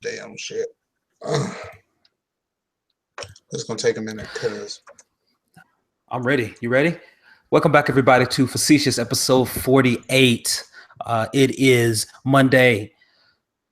damn shit. It's gonna take a minute because I'm ready. You ready? Welcome back, everybody, to Facetious episode 48. It is Monday,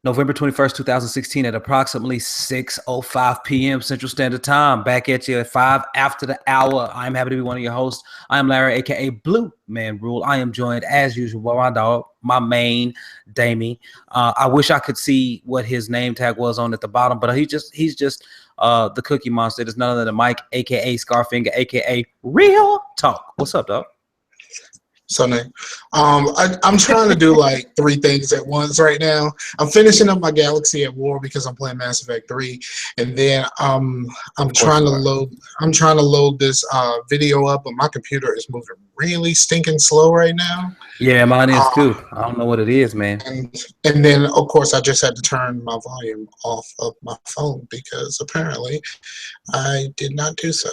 November 21st, 2016 at approximately 6:05 p.m. Central Standard Time. Back at you at 5 after the hour. I'm happy to be one of your hosts. I am Larry, aka Blue Man Rule. I am joined as usual by my dog, my main Damie. I wish I could see what his name tag was on at the bottom, but he's just the Cookie Monster. There's none other than Mike, aka Scarfinger, aka Real Talk. What's up, dog? So I'm trying to do like three things at once right now. I'm finishing up my Galaxy at War because I'm playing Mass Effect 3, and then I'm trying to load this video up, but my computer is moving really stinking slow right now. Yeah, mine is too. I don't know what it is, man. And then of course I just had to turn my volume off of my phone because apparently I did not do so.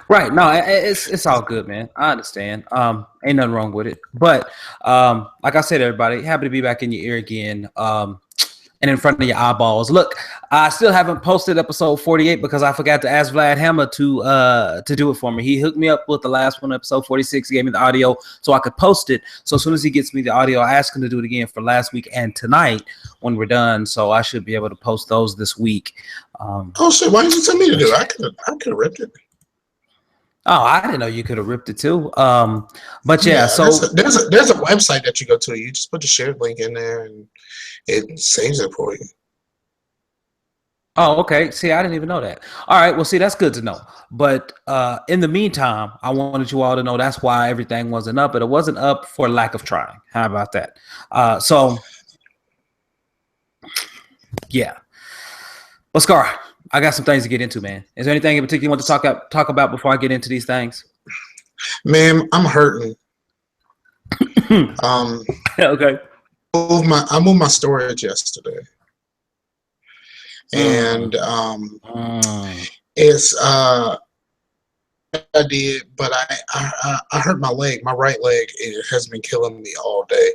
Right. No, it's all good, man. I understand. Ain't nothing wrong with it. But like I said, everybody, happy to be back in your ear again. And in front of your eyeballs. Look, I still haven't posted episode 48 because I forgot to ask Vlad Hammer to do it for me. He hooked me up with the last one, episode 46. He gave me the audio so I could post it. So as soon as he gets me the audio, I asked him to do it again for last week and tonight when we're done. So I should be able to post those this week. Oh shit! Why didn't you tell me to do it? I could have ripped it. Oh, I didn't know you could have ripped it too. But yeah, so there's a website that you go to. You just put the shared link in there and it saves it for you. Oh, okay. See, I didn't even know that. All right. Well, see, that's good to know. But in the meantime, I wanted you all to know that's why everything wasn't up, but it wasn't up for lack of trying. How about that? So yeah. Well, Scar, I got some things to get into, man. Is there anything in particular you want to talk about before I get into these things? Man, I'm hurting. Okay. I moved my storage yesterday, and it's I did, but I hurt my leg. My right leg, it has been killing me all day.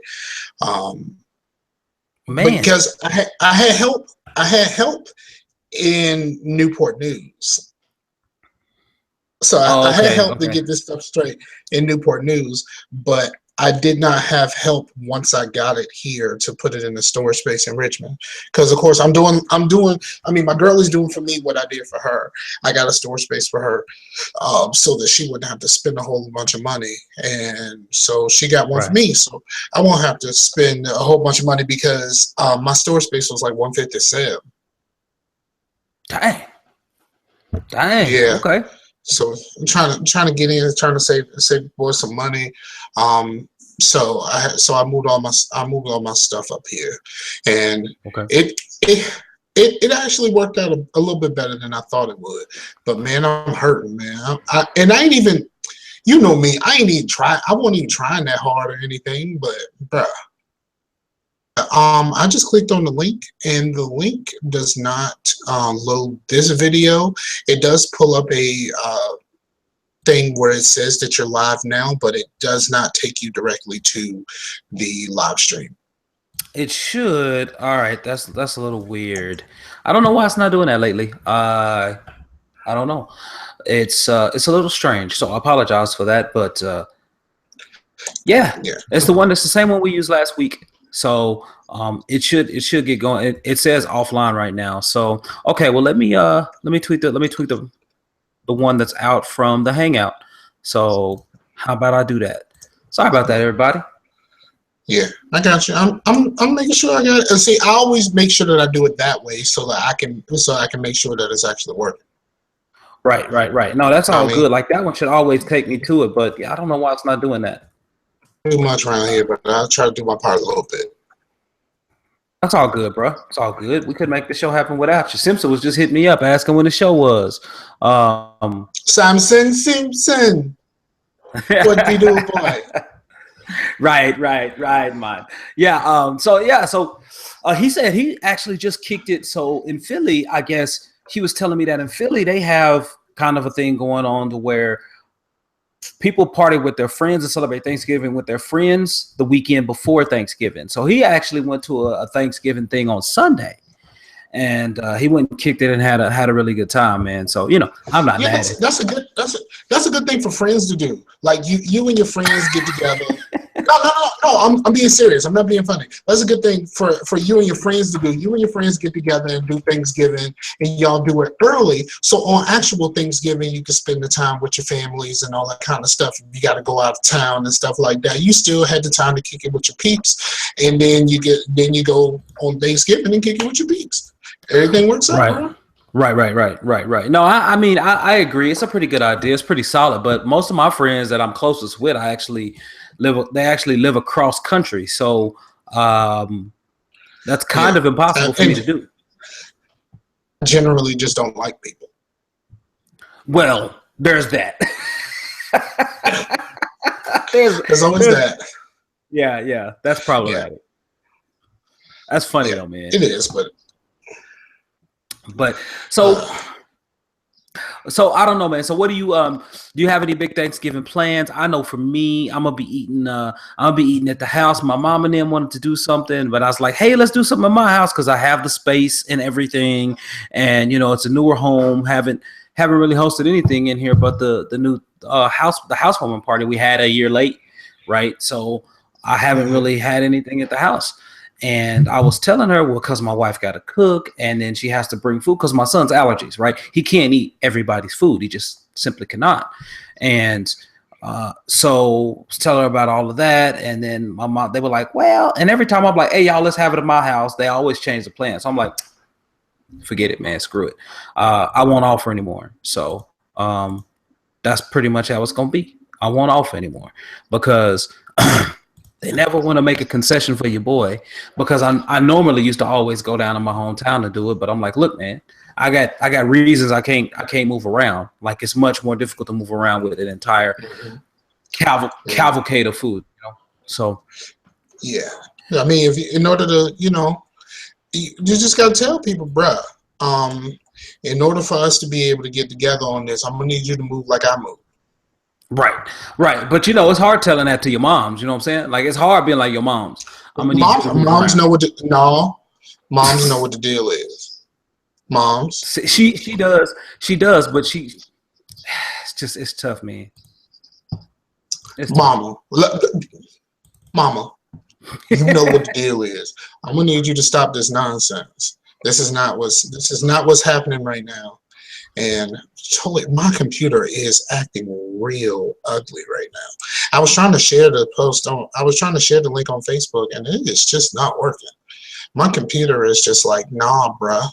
Man, because I had help. I had help in Newport News. So I had help to get this stuff straight in Newport News, but I did not have help once I got it here to put it in the storage space in Richmond. Because of course my girl is doing for me what I did for her. I got a storage space for her so that she wouldn't have to spend a whole bunch of money. And so she got one for me. So I won't have to spend a whole bunch of money because my storage space was like $157. Dang. Yeah. Okay. So I'm trying to get in, trying to save boy some money. So I moved all my stuff up here, and it actually worked out a little bit better than I thought it would. But man, I'm hurting, man. I ain't even, you know me, I wasn't even trying that hard or anything. But bruh. I just clicked on the link, and the link does not load this video. It does pull up a thing where it says that you're live now, but it does not take you directly to the live stream. It should. All right, that's a little weird. I don't know why it's not doing that lately. I don't know. It's a little strange. So I apologize for that, but yeah, it's the same one we used last week. So it should get going. It says offline right now. So okay, well let me tweak the one that's out from the Hangout. So how about I do that? Sorry about that, everybody. Yeah, I got you. I'm making sure I got it. And see, I always make sure that I do it that way so that I can make sure that it's actually working. Right. No, that's all good. Like that one should always take me to it, but yeah, I don't know why it's not doing that. Too much around here, but I'll try to do my part a little bit. That's all good, bro. It's all good. We could make the show happen without you. Simpson was just hitting me up asking when the show was. Simpson. What do you do, boy? Right, man. Yeah. So he said he actually just kicked it. So in Philly, I guess he was telling me that in Philly they have kind of a thing going on to where people party with their friends and celebrate Thanksgiving with their friends the weekend before Thanksgiving. So he actually went to a Thanksgiving thing on Sunday. and he went and kicked it and had a really good time, man. So I'm not mad. That's a good thing for friends to do. Like you and your friends get together. No. I'm being serious. I'm not being funny. That's a good thing for you and your friends to do. You and your friends get together and do Thanksgiving, and y'all do it early. So on actual Thanksgiving, you can spend the time with your families and all that kind of stuff. You got to go out of town and stuff like that. You still had the time to kick it with your peeps, and then you go on Thanksgiving and kick it with your peeps. Everything works out. Right. Right. No, I mean, I agree. It's a pretty good idea. It's pretty solid. But most of my friends that I'm closest with, they actually live across country. So that's kind of impossible for me to do. Generally just don't like people. Well, there's that. there's always that. Yeah. That's problematic. Yeah. That's funny though, man. It is, but so I don't know, man. So what do you have any big Thanksgiving plans? I know for me, I'm gonna be eating at the house. My mom and them wanted to do something, but I was like, hey, let's do something in my house because I have the space and everything, and it's a newer home. Haven't really hosted anything in here, but the new housewarming party we had a year late, right? So I haven't really had anything at the house. And I was telling her, well, because my wife got to cook and then she has to bring food because my son's allergies, right? He can't eat everybody's food. He just simply cannot. And so I was telling her about all of that. And then my mom, they were like, well, and every time I'm like, hey, y'all, let's have it at my house. They always change the plan. So I'm like, forget it, man. Screw it. I won't offer anymore. So that's pretty much how it's going to be. I won't offer anymore because they never want to make a concession for your boy because I normally used to always go down to my hometown to do it. But I'm like, look, man, I got reasons I can't move around. Like it's much more difficult to move around with an entire cavalcade of food, So yeah, I mean, in order to, you just gotta tell people, bruh. In order for us to be able to get together on this, I'm gonna need you to move like I move. Right. But it's hard telling that to your moms. You know what I'm saying? Like it's hard being like your moms. Moms know what the deal is. Moms. She does, but it's tough, man. It's Mama, you know what the deal is. I'm gonna need you to stop this nonsense. This is not what's happening right now. And my computer is acting real ugly right now. I was trying to share the link on Facebook, and it is just not working. My computer is just like, nah, bruh.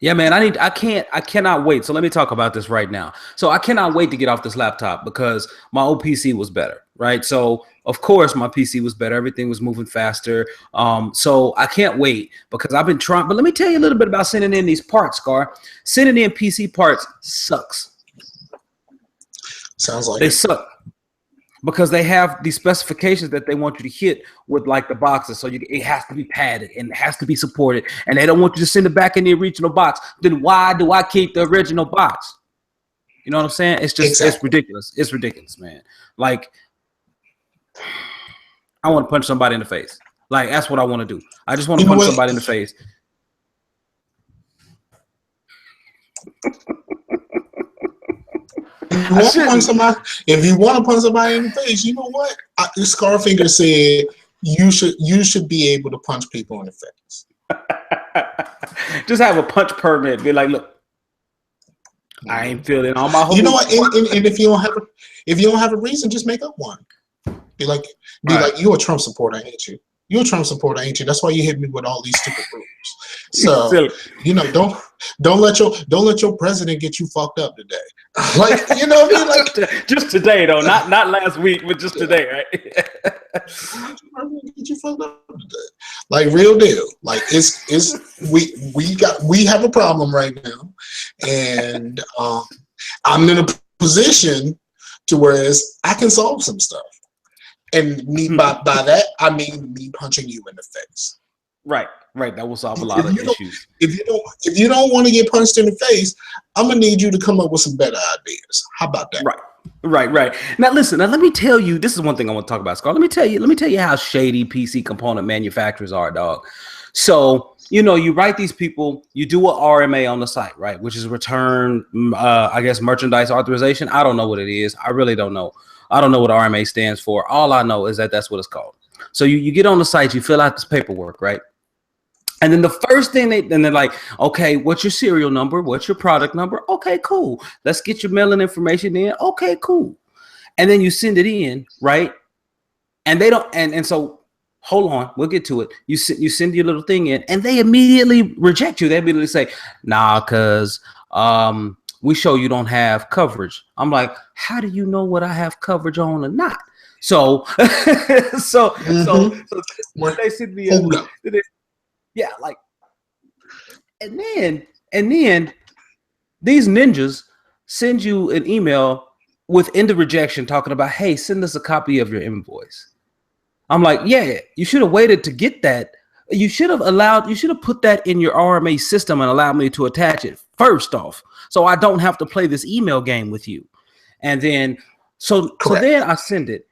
Yeah, man, I cannot wait. So let me talk about this right now. So I cannot wait to get off this laptop because my old PC was better, right? So of course my PC was better. Everything was moving faster. So I can't wait because I've been trying. But let me tell you a little bit about sending in these parts, Scar. Sending in PC parts sucks. Sounds like they suck. Because they have these specifications that they want you to hit with like the boxes. So it has to be padded and it has to be supported. And they don't want you to send it back in the original box. Then why do I keep the original box? You know what I'm saying? It's just, It's ridiculous. It's ridiculous, man. Like, I want to punch somebody in the face. Like, that's what I want to do. I just want to punch somebody in the face. If you want to punch somebody in the face, you know what? Scarfinger said you should be able to punch people in the face. Just have a punch permit. Be like, look, I ain't feeling all my. You know what? And if you don't have a reason, just make up one. Be like, you're a Trump supporter, ain't you? You're a Trump supporter, ain't you? That's why you hit me with all these stupid rules. So don't let your president get you fucked up today. Like, you know what I mean? Like just today though, not last week, but just today, right? Get you fucked up today. Like real deal. Like we have a problem right now, and I'm in a position to whereas I can solve some stuff. And by that, I mean me punching you in the face. Right. That will solve a lot of issues. If you don't want to get punched in the face, I'm gonna need you to come up with some better ideas. How about that? Right. Now listen. Now let me tell you. This is one thing I want to talk about, Scar. Let me tell you how shady PC component manufacturers are, dog. So you write these people, you do a RMA on the site, right? Which is return, I guess, merchandise authorization. I don't know what it is. I really don't know. I don't know what RMA stands for. All I know is that that's what it's called. So you get on the site, you fill out this paperwork, right? And then the first thing they're like, okay, what's your serial number? What's your product number? Okay, cool. Let's get your mailing information in. Okay, cool. And then you send it in, right? And they don't, and so hold on, we'll get to it. You send your little thing in, and they immediately reject you. They immediately say, nah, because we show you don't have coverage. I'm like, how do you know what I have coverage on or not? So so when they send me yeah, like, and then these ninjas send you an email within the rejection talking about, hey, send us a copy of your invoice. I'm like, yeah, you should have waited to get that. You should have put that in your RMA system and allowed me to attach it first off, so I don't have to play this email game with you. And then so then I send it.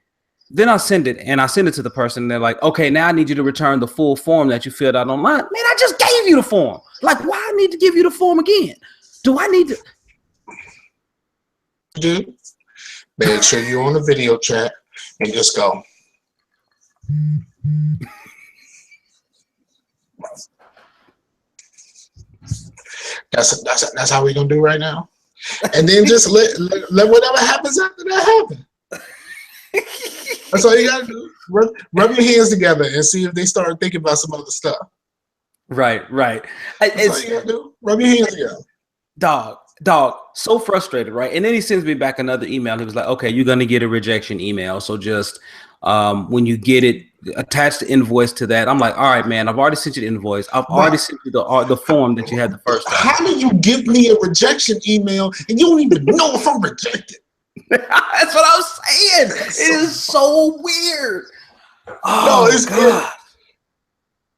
Then I send it to the person. And they're like, okay, now I need you to return the full form that you filled out online. Man, I just gave you the form. Like, why I need to give you the form again? Do I need to? Dude, make sure you're on the video chat and just go. That's how we're gonna do right now. And then just let whatever happens after that happen. That's all you gotta do. Rub your hands together and see if they start thinking about some other stuff. Right. That's all you gotta do. Rub your hands together. Dog, so frustrated, right? And then he sends me back another email. He was like, okay, you're gonna get a rejection email. So just when you get it, attach the invoice to that. I'm like, all right, man, I've already sent you the invoice. I've already sent you the form that you had the first time. How do you give me a rejection email and you don't even know if I'm rejected? That's what I was saying. It is so weird. Oh, no, it's good.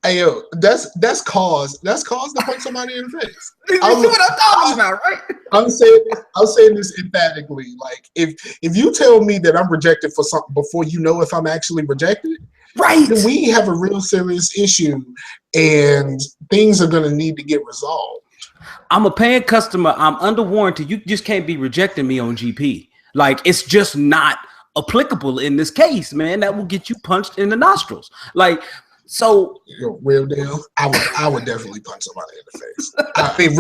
Hey yo, that's cause to punch somebody in the face. You see what I'm talking about, right? I'm saying this emphatically. Like if you tell me that I'm rejected for something before you know if I'm actually rejected, right? Then we have a real serious issue, and things are gonna need to get resolved. I'm a paying customer. I'm under warranty. You just can't be rejecting me on GP. Like, it's just not applicable in this case, man. That will get you punched in the nostrils. Like, so real deal. I would definitely punch somebody in the face. I mean,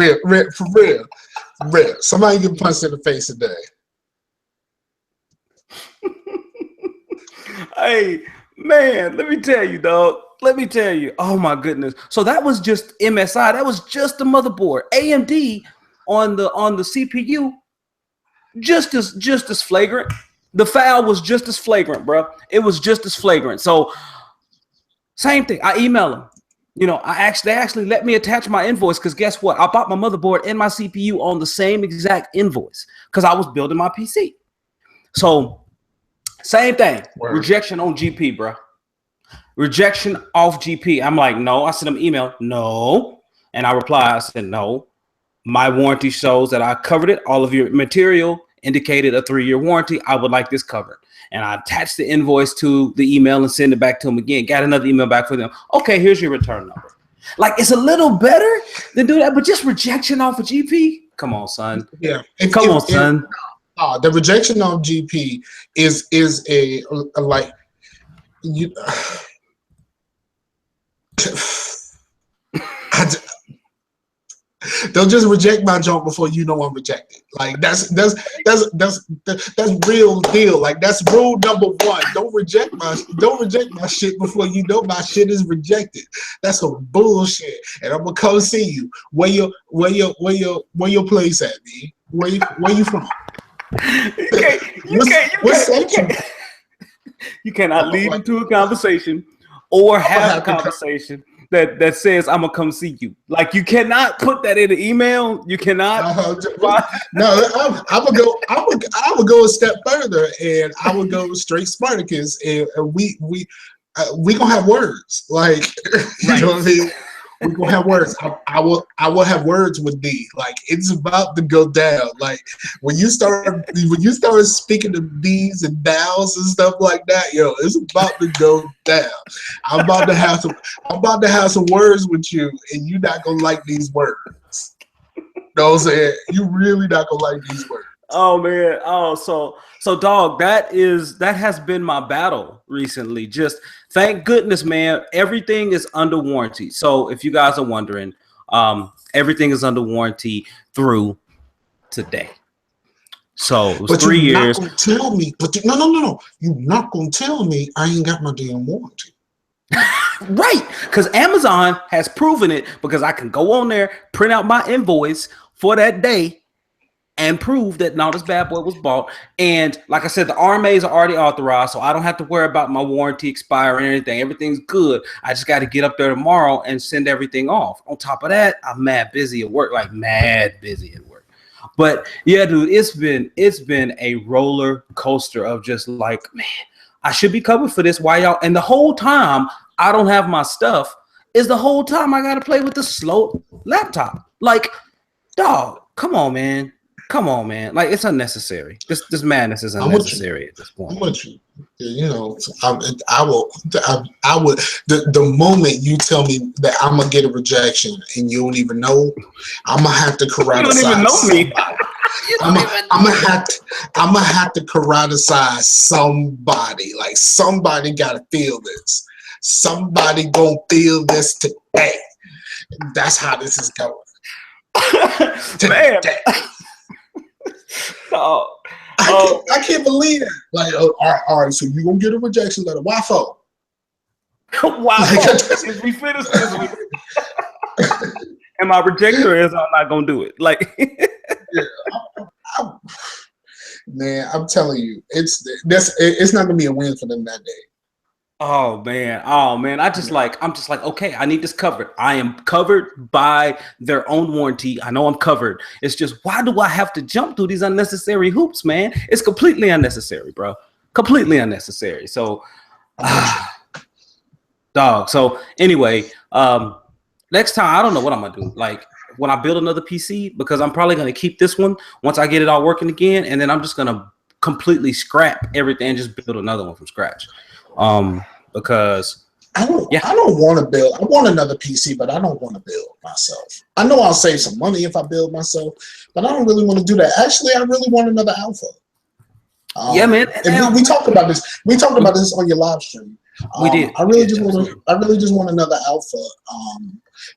for real. Somebody get punched in the face today. Hey, man, let me tell you, dog. Let me tell you. Oh my goodness. So that was just MSI. That was just the motherboard. AMD on the CPU. Just as flagrant. The foul was just as flagrant, bro. It was just as flagrant. So same thing. I email them. They actually let me attach my invoice because guess what? I bought my motherboard and my CPU on the same exact invoice because I was building my PC. So same thing. Word. Rejection on GP, bro. Rejection off GP. I'm like, no. I sent them email. No. And I reply. I said, no. My warranty shows that I covered it. All of your material indicated a 3-year warranty. I would like this covered. And I attached the invoice to the email and send it back to them again. Got another email back for them. Okay, here's your return number. Like, it's a little better than do that, but just rejection off of GP? Come on, son. Yeah. Son. The rejection of GP is a like you. They'll just reject my junk before you know I'm rejected. Like that's real deal. Like that's rule number 1. Don't reject my shit before you know my shit is rejected. That's some bullshit. And I'm gonna come see you. Where your place at, man? Where you from? You cannot lead into a conversation or have a conversation that says I'm gonna come see you. Like, you cannot put that in an email. You cannot. No, I would go a step further, and I would go straight Spartacus, and we gonna have words. Like, you know what I mean? We're gonna have words. I will have words with thee. Like it's about to go down. Like when you start speaking to these and thous and stuff like that, yo, it's about to go down. I'm about to have some words with you, and you're not gonna like these words. You know what I'm saying? You really not gonna like these words. Oh man. Oh, so dog, that has been my battle recently. Just thank goodness, man. Everything is under warranty. So if you guys are wondering, everything is under warranty through today. So it was but 3 years. Not gonna tell me, no. You're not gonna tell me I ain't got my damn warranty. Right, because Amazon has proven it, because I can go on there, print out my invoice for that day, and prove that no, this bad boy was bought. And like I said, the RMAs are already authorized, so I don't have to worry about my warranty expiring or anything. Everything's good. I just got to get up there tomorrow and send everything off. On top of that, I'm mad busy at work, like mad busy at work. But yeah, dude, it's been a roller coaster of just like, man, I should be covered for this. Why y'all? And the whole time I don't have my stuff is the whole time I got to play with the slow laptop. Like, dog, come on, man. Come on, man! Like it's unnecessary. This madness is unnecessary at this point. I'm with you. You know, I will. The moment you tell me that I'm gonna get a rejection and you don't even know, I'm gonna have to karate. You don't even know me. I'm gonna have to karate somebody. Like somebody gotta feel this. Somebody gonna feel this today. That's how this is going. Man. I can't believe it. Like, all right, so you're going to get a rejection letter. Why for? Why for? We finished this week. And my rejector is I'm not going to do it. Like, yeah, man, I'm telling you, it's not going to be a win for them that day. Oh man. I'm just like, okay, I need this covered. I am covered by their own warranty. I know I'm covered. It's just, why do I have to jump through these unnecessary hoops, man? It's completely unnecessary, bro. Completely unnecessary. So, dog. So anyway, next time, I don't know what I'm gonna do. Like when I build another PC, because I'm probably gonna keep this one once I get it all working again, and then I'm just gonna completely scrap everything and just build another one from scratch. Because I don't want to build. I want another PC, but I don't want to build myself. I know I'll save some money if I build myself, but I don't really want to do that. Actually, I really want another Alpha. Yeah, man. And we talked about this. We talked about this on your live stream. We did. I really just want another Alpha.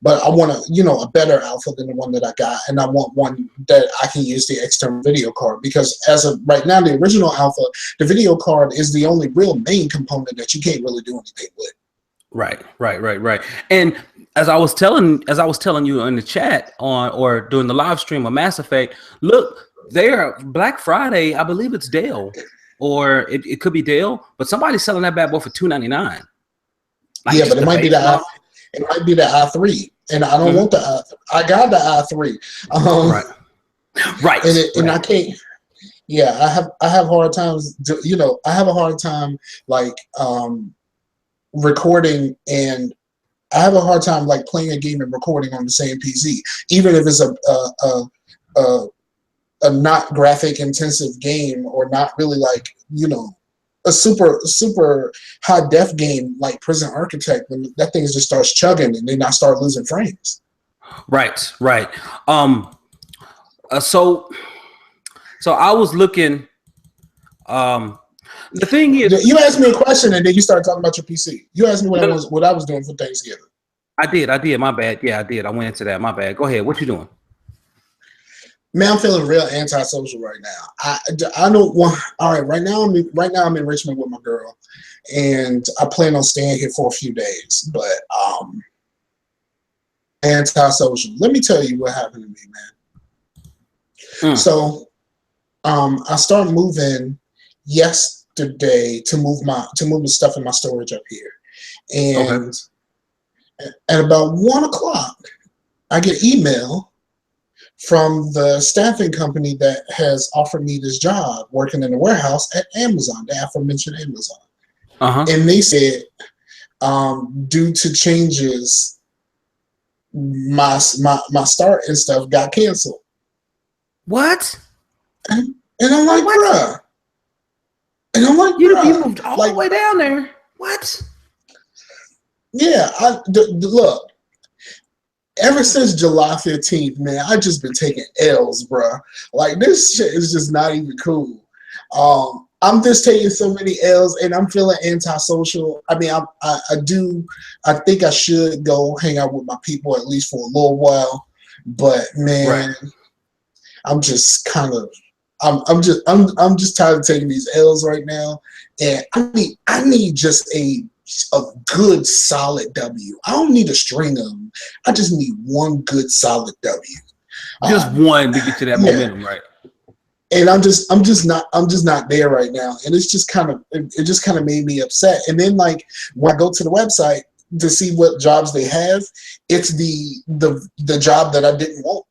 But I want a better Alpha than the one that I got, and I want one that I can use the external video card, because as of right now, the original Alpha, the video card is the only real main component that you can't really do anything with. Right. And as I was telling you in the chat or during the live stream of Mass Effect, look, there Black Friday, I believe it's Dell, or it could be Dell, but somebody's selling that bad boy for $299. Yeah, but it might be the i3, and I don't want the i3. I got the i3. Right. And I can't. Yeah, I have hard times. I have a hard time like recording, and I have a hard time like playing a game and recording on the same PC, even if it's a not graphic intensive game, or not really like a super high def game like Prison Architect, when that thing just starts chugging and then I start losing frames. Right. So I was looking. The thing is, you asked me a question and then you started talking about your PC. You asked me what I was doing for Thanksgiving. I did. My bad. Yeah, I did. I went into that. My bad. Go ahead. What you doing? Man, I'm feeling real antisocial right now. I don't want. All right, right now I'm in Richmond with my girl, and I plan on staying here for a few days. But antisocial. Let me tell you what happened to me, man. So, I started moving yesterday to move the stuff in my storage up here, and at about 1 o'clock, I get email from the staffing company that has offered me this job working in the warehouse at Amazon, the aforementioned Amazon. And they said, due to changes my start and stuff got canceled. What? And I'm like, bruh. And I'm like, you moved all the way down there. What? Yeah, look. Ever since July 15th, man, I just been taking L's, bruh. Like, this shit is just not even cool. I'm just taking so many L's, and I'm feeling antisocial. I mean, I think I should go hang out with my people at least for a little while. But man, right. I'm just kind of, I'm just tired of taking these L's right now, and I need just a good solid W. I don't need a string of them. I just need one good solid W. Just one to get to that momentum, right? And I'm just not there right now. And it's just kind of, it just kind of made me upset. And then like when I go to the website to see what jobs they have, it's the job that I didn't want.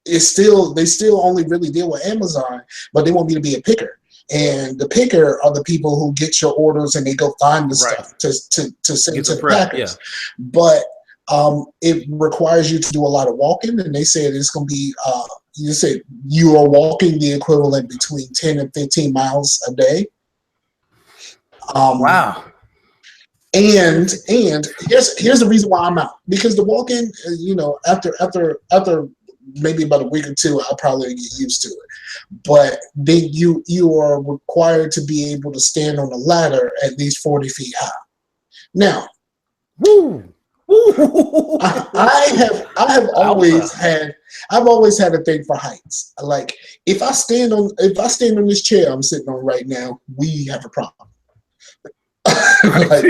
They still only really deal with Amazon, but they want me to be a picker. And the picker are the people who get your orders and they go find the stuff to send to the packers. Yeah. But it requires you to do a lot of walking, and they said it's going to be you said you are walking the equivalent between 10 and 15 miles a day. Wow. And here's the reason why I'm out, because the walking, after maybe about a week or two, I'll probably get used to it. But then you are required to be able to stand on a ladder at least 40 feet high. Now, I've always had a thing for heights. Like if I stand on this chair I'm sitting on right now, we have a problem. Like,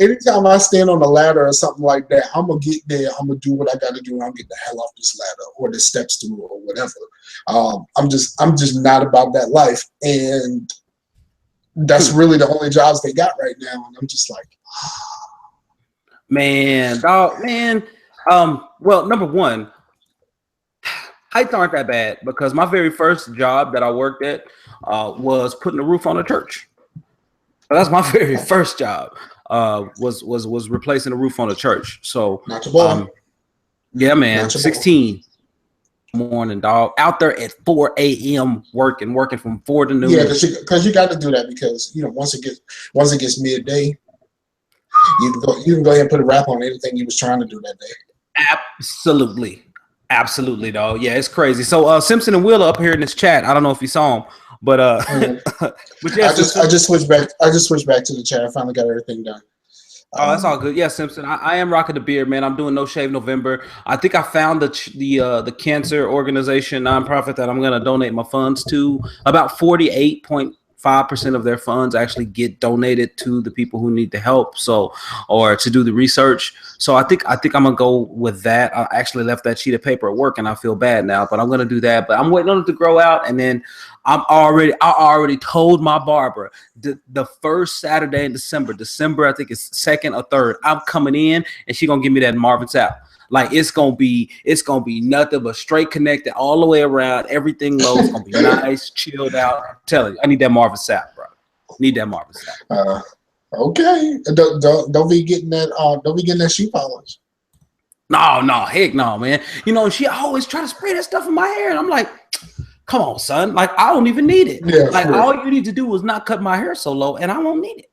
anytime I stand on a ladder or something like that, I'm gonna get there. I'm gonna do what I gotta do. And I'll get the hell off this ladder or the steps through or whatever. I'm just not about that life, and that's really the only jobs they got right now. And I'm just like, man, dog, man. Well, number one, heights aren't that bad, because my very first job that I worked at was putting a roof on a church. So that's my very first job. Was replacing a roof on a church. So yeah, man, 16 morning, dog, out there at 4 a.m. working from 4 to noon. Yeah, because you got to do that, because once it gets midday, you can go ahead and put a wrap on anything you was trying to do that day. Absolutely, dog. Yeah, it's crazy. So Simpson and Will up here in this chat. I don't know if you saw them, but but yeah, I just switched back. I just switched back to the chat. I finally got everything done. Oh, that's all good. Yeah, Simpson. I am rocking the beard, man. I'm doing No Shave November. I think I found the cancer organization nonprofit that I'm gonna donate my funds to. About 48.5% of their funds actually get donated to the people who need the help, or to do the research. So I think I'm gonna go with that. I actually left that sheet of paper at work, and I feel bad now, but I'm gonna do that. But I'm waiting on it to grow out, and then I already told my barber the first Saturday in December, I think it's 2nd or 3rd, I'm coming in, and she gonna give me that Marvin Sapp. Like it's gonna be nothing but straight connected all the way around. Everything low. It's gonna be nice, chilled out. I'm telling you, I need that Marvin Sapp, bro. Need that Marvin Sapp. Okay. Don't be getting that. Don't be getting that shoe polish. No, heck no, man. She always try to spray that stuff in my hair, and I'm like, come on, son. Like I don't even need it. Yeah, like all you need to do is not cut my hair so low, and I won't need it,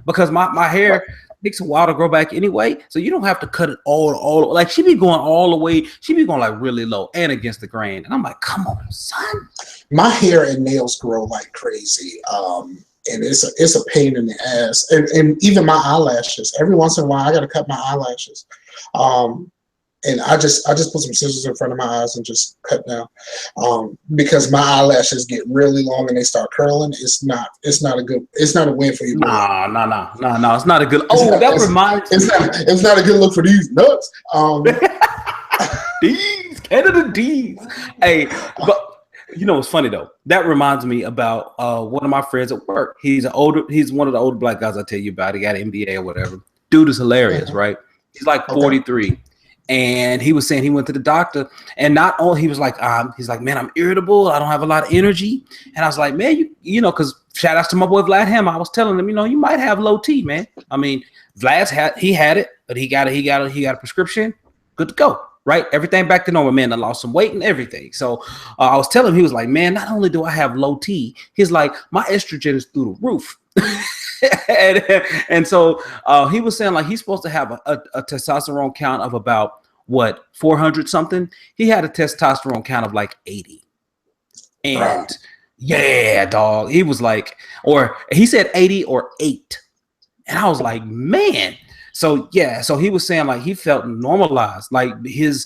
because my hair takes a while to grow back anyway, so you don't have to cut it all. Like she be going all the way. She be going like really low and against the grain, and I'm like, come on, son. My hair and nails grow like crazy, and it's a pain in the ass, and even my eyelashes. Every once in a while, I got to cut my eyelashes, and I just put some scissors in front of my eyes and just cut down, because my eyelashes get really long and they start curling. It's not a win for you. No, it's not a good. It's not a good look for these nuts. D's, Canada D's. Hey, but what's funny though? That reminds me about one of my friends at work. He's one of the older black guys I tell you about. He got an MBA or whatever. Dude is hilarious, right? He's like 43. And he was saying he went to the doctor, and not only he was like, man, I'm irritable. I don't have a lot of energy. And I was like, man, you know, because shout outs to my boy Vlad Hammer. I was telling him, you know, you might have low T, man. I mean, Vlad's had it, but he got a prescription. Good to go. Right, everything back to normal, man. I lost some weight and everything. So I was telling him, he was like, man, not only do I have low T, he's like, my estrogen is through the roof. and so he was saying like he's supposed to have a testosterone count of about 400 something. He had a testosterone count of like 80. And yeah, dog. He was like, or he said 80 or 8. And I was like, man. So yeah, so he was saying like he felt normalized, like his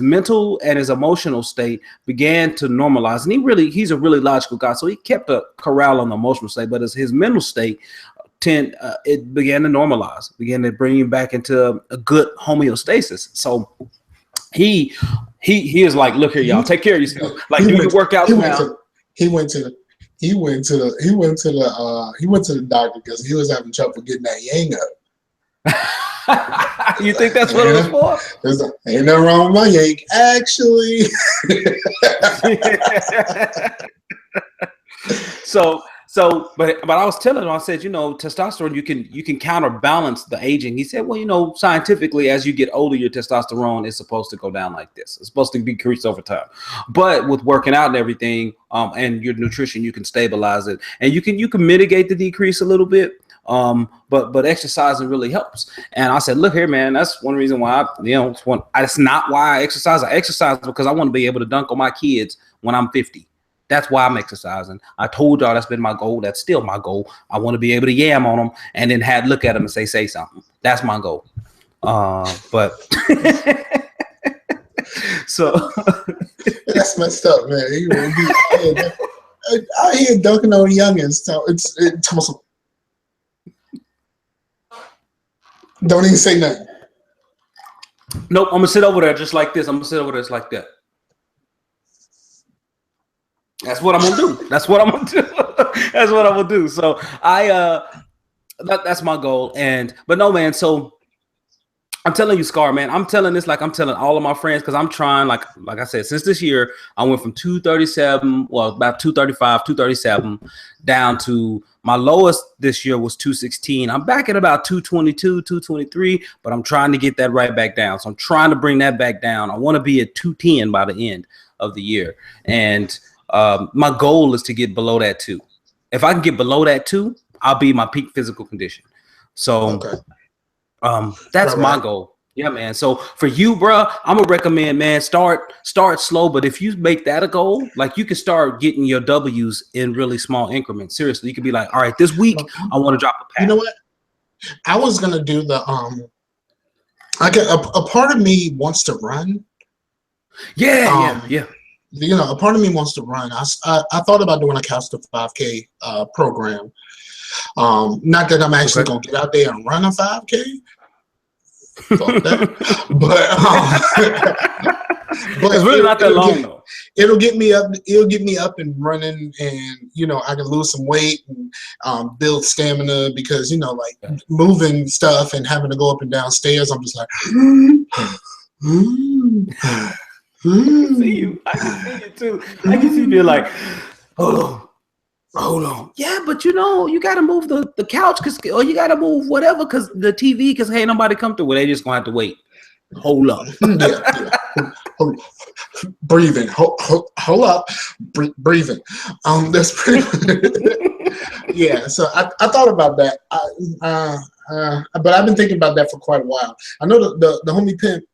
mental and his emotional state began to normalize, and he's a really logical guy, so he kept a corral on the emotional state, but as his mental state it began to normalize, began to bring him back into a good homeostasis. So he is like, look here, y'all, take care of yourself. Like, do your workouts now. He went to the doctor because he was having trouble getting that yang up. You think that's what it was for? Ain't nothing wrong with my yank, actually. But I was telling him, I said, you know, testosterone, you can counterbalance the aging. He said, well, you know, scientifically, as you get older, your testosterone is supposed to go down like this. It's supposed to decrease over time. But with working out and everything, and your nutrition, you can stabilize it, and you can mitigate the decrease a little bit. But exercising really helps. And I said, look here, man, that's one reason why that's not why I exercise. I exercise because I want to be able to dunk on my kids when I'm 50. That's why I'm exercising. I told y'all that's been my goal. That's still my goal. I want to be able to yam on them and then look at them and say something. That's my goal. But so that's messed up, man. I hear dunking on youngins. So it's awesome. Don't even say nothing. Nope, I'm gonna sit over there just like this. I'm gonna sit over there just like that. That's what I'm gonna do. That's what I'm gonna do. So that's my goal. But no, man. So I'm telling you, Scar, man. I'm telling this like I'm telling all of my friends because I'm trying. Like I said, since this year, I went from 237, about 235, 237, down to my lowest this year was 216. I'm back at about 222, 223, but I'm trying to get that right back down. So I'm trying to bring that back down. I want to be at 210 by the end of the year. And my goal is to get below that 2. If I can get below that 2, I'll be my peak physical condition. So that's my goal. Yeah, man. So for you, bro, I'm gonna recommend, man, start slow. But if you make that a goal, like you can start getting your W's in really small increments. Seriously, you could be like, all right, this week I want to drop a pound. You know what? I was gonna do the I get a part of me wants to run. Yeah. You know, a part of me wants to run. I thought about doing a Couch to 5K program. Not that I'm actually gonna get out there and run a 5K. Fuck that. But it's really not that long though. It'll get me up. It'll get me up and running, and you know I can lose some weight and build stamina because you know like moving stuff and having to go up and down stairs. I'm just like. I can see you too. I can see you being like, hold on. Yeah, but you know, you got to move the couch or you got to move whatever because the TV because ain't nobody come through. They just gonna have to wait. Hold up. Breathing. Hold up. Breathing. That's pretty. Yeah. So I thought about that. But I've been thinking about that for quite a while. I know the homie Pimp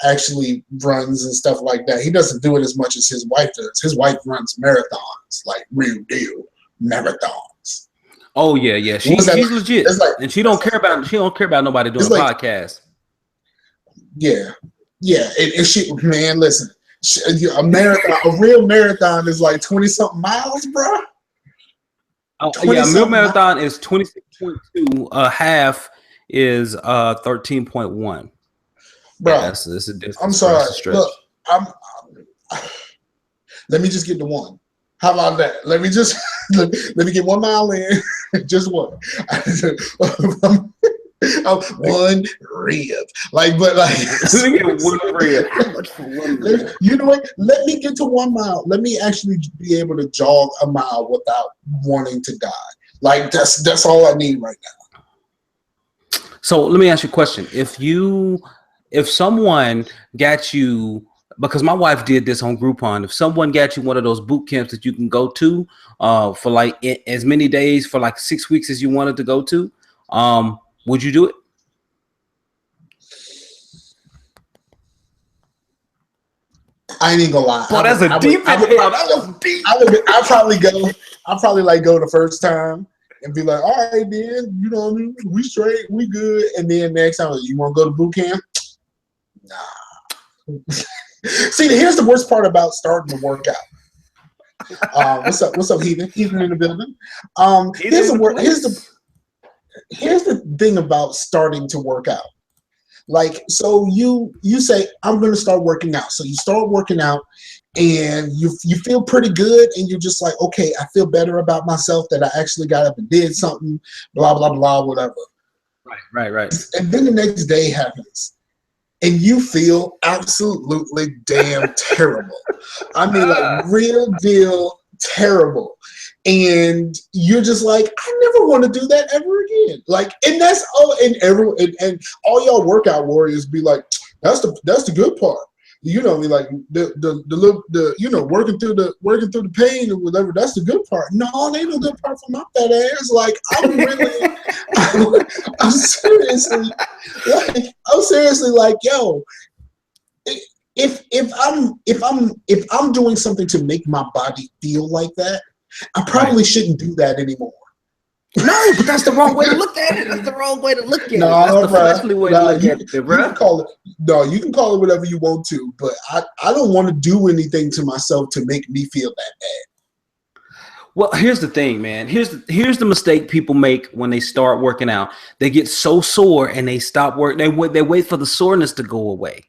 actually runs and stuff like that. He doesn't do it as much as his wife does. His wife runs marathons, like real deal marathons. Oh yeah. She's legit, like, and she don't care about nobody doing a podcast. Yeah. And she, man, listen, a real marathon is like 20 something miles, bro. Yeah, a real marathon is 26.2. A half is 13.1. Bro, this is a distance. I'm sorry. Look, let me just get to one. How about that? Let me just let me get 1 mile in. Just one. One rib. Like, but like, one rib. How much for one rib? You know what? Let me get to 1 mile. Let me actually be able to jog a mile without wanting to die. Like, that's all I need right now. So let me ask you a question. If someone got you, because my wife did this on Groupon, if someone got you one of those boot camps that you can go to for like as many days, for like 6 weeks as you wanted to go to, would you do it? I ain't even gonna lie. Boy, that's a deep inhale. That was deep. I'll probably like go the first time and be like, all right, then, you know, we straight, we good. And then next time, you want to go to boot camp? Nah. See, here's the worst part about starting to work out. What's up, Heathen? Heathen in the building. Here's the thing about starting to work out. Like, so you say, I'm going to start working out. So you start working out and you feel pretty good. And you're just like, okay, I feel better about myself that I actually got up and did something, blah, blah, blah, whatever. Right. And then the next day happens and you feel absolutely damn terrible. I mean, like real deal terrible. And you're just like, I never want to do that ever again. Like, and that's all. And all y'all workout warriors be like, that's the good part. You know, I mean, like the you know, working through the pain or whatever. That's the good part. No, it ain't no good part for my fat ass. Like, I'm seriously like, yo, if I'm doing something to make my body feel like that, I probably shouldn't do that anymore. No, but that's the wrong way to look at it. That's the wrong way to look at it. That's the fleshly way to look at it, bro. You can call it whatever you want to, but I don't want to do anything to myself to make me feel that bad. Well, here's the thing, man. Here's the mistake people make when they start working out. They get so sore and they stop working. They wait for the soreness to go away.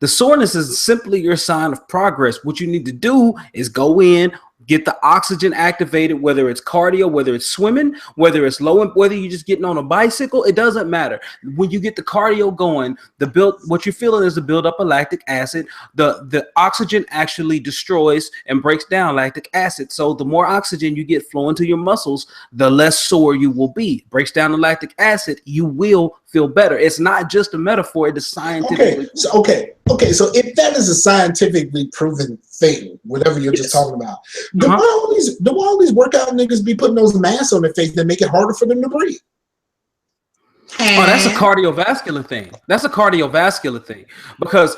The soreness is simply your sign of progress. What you need to do is go in, get the oxygen activated, whether it's cardio, whether it's swimming, whether it's whether you're just getting on a bicycle, it doesn't matter. When you get the cardio going, what you're feeling is the buildup of lactic acid. The oxygen actually destroys and breaks down lactic acid. So the more oxygen you get flowing to your muscles, the less sore you will be. It breaks down the lactic acid, you will feel better. It's not just a metaphor, it is scientifically. Okay, so if that is a scientifically proven thing, whatever you're just talking about, then why all these workout niggas be putting those masks on their face that make it harder for them to breathe? Oh, that's a cardiovascular thing. Because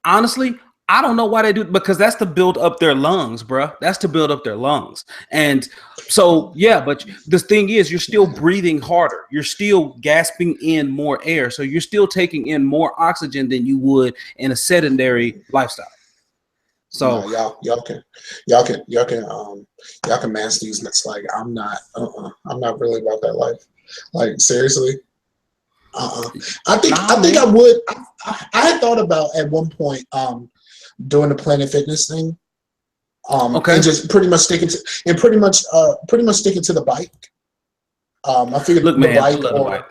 honestly, I don't know why they do it, because that's to build up their lungs, bro. That's to build up their lungs. And so, yeah, but the thing is, you're still breathing harder. You're still gasping in more air. So you're still taking in more oxygen than you would in a sedentary lifestyle. So no, y'all can mask these. And it's like, I'm not really about that life. Like, seriously. I think I would. I had thought about at one point, doing the Planet Fitness thing, and just pretty much sticking to the bike. I figured the bike.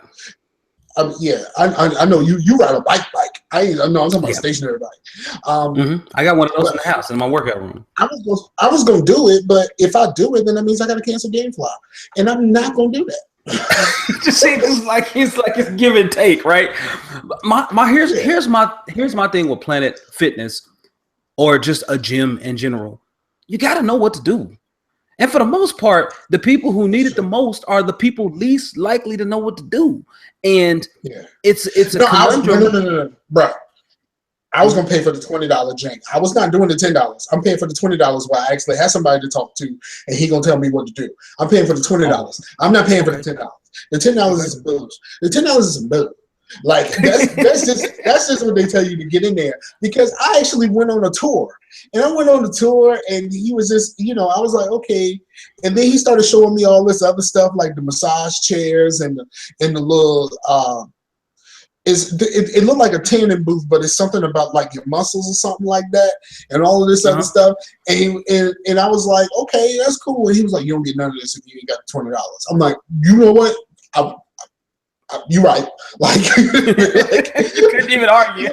Yeah, I know you ride a bike. I'm talking about a stationary bike. I got one of those in the house in my workout room. I was gonna do it, but if I do it, then that means I got to cancel GameFly, and I'm not gonna do that. Just see, it's like it's give and take, right? Here's my thing with Planet Fitness, or just a gym in general. You got to know what to do. And for the most part, the people who need it the most are the people least likely to know what to do. And it's a conundrum. No, bro. I was gonna pay for the $20 drink. I was not doing the $10. I'm paying for the $20 where I actually have somebody to talk to, and he gonna tell me what to do. I'm paying for the $20. I'm not paying for the $10. The $10 is some booze. The $10 is some booze. Like that's just what they tell you to get in there. Because I actually went on a tour, and he was just, I was like, okay. And then he started showing me all this other stuff, like the massage chairs and the little. It looked like a tanning booth, but it's something about like your muscles or something like that, and all of this other stuff. And I was like, okay, that's cool. And he was like, you don't get none of this if you ain't got $20. I'm like, you know what? You're right. Like, you couldn't even argue.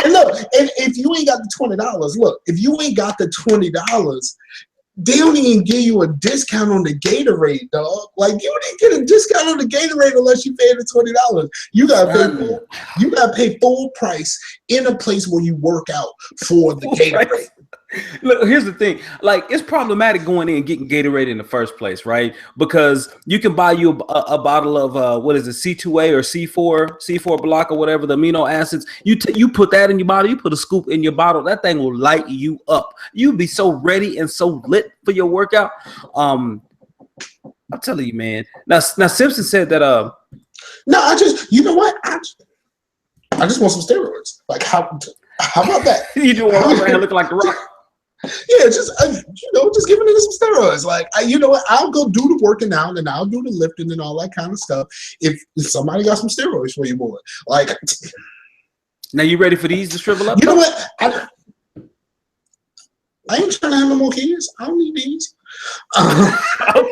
And look, and if you ain't got the $20, look, if you ain't got the $20, they don't even give you a discount on the Gatorade, dog. Like, you didn't get a discount on the Gatorade unless you pay the $20. You gotta pay full price in a place where you work out for the Gatorade. Price. Look, here's the thing. Like, it's problematic going in and getting Gatorade in the first place, right? Because you can buy you a bottle of what is it, C2A or C4 block or whatever, the amino acids. You put that in your bottle. You put a scoop in your bottle. That thing will light you up. You'll be so ready and so lit for your workout. I'm telling you, man. Now Simpson said that. No, you know what? I just want some steroids. Like, how about that? You do want to run around looking like The Rock. Yeah, just just giving it some steroids. Like, I'll go do the working out and I'll do the lifting and all that kind of stuff. If somebody got some steroids for you, boy. Like, now you ready for these to shrivel up? You know what? I ain't trying to have no more kids. I don't need these. Okay.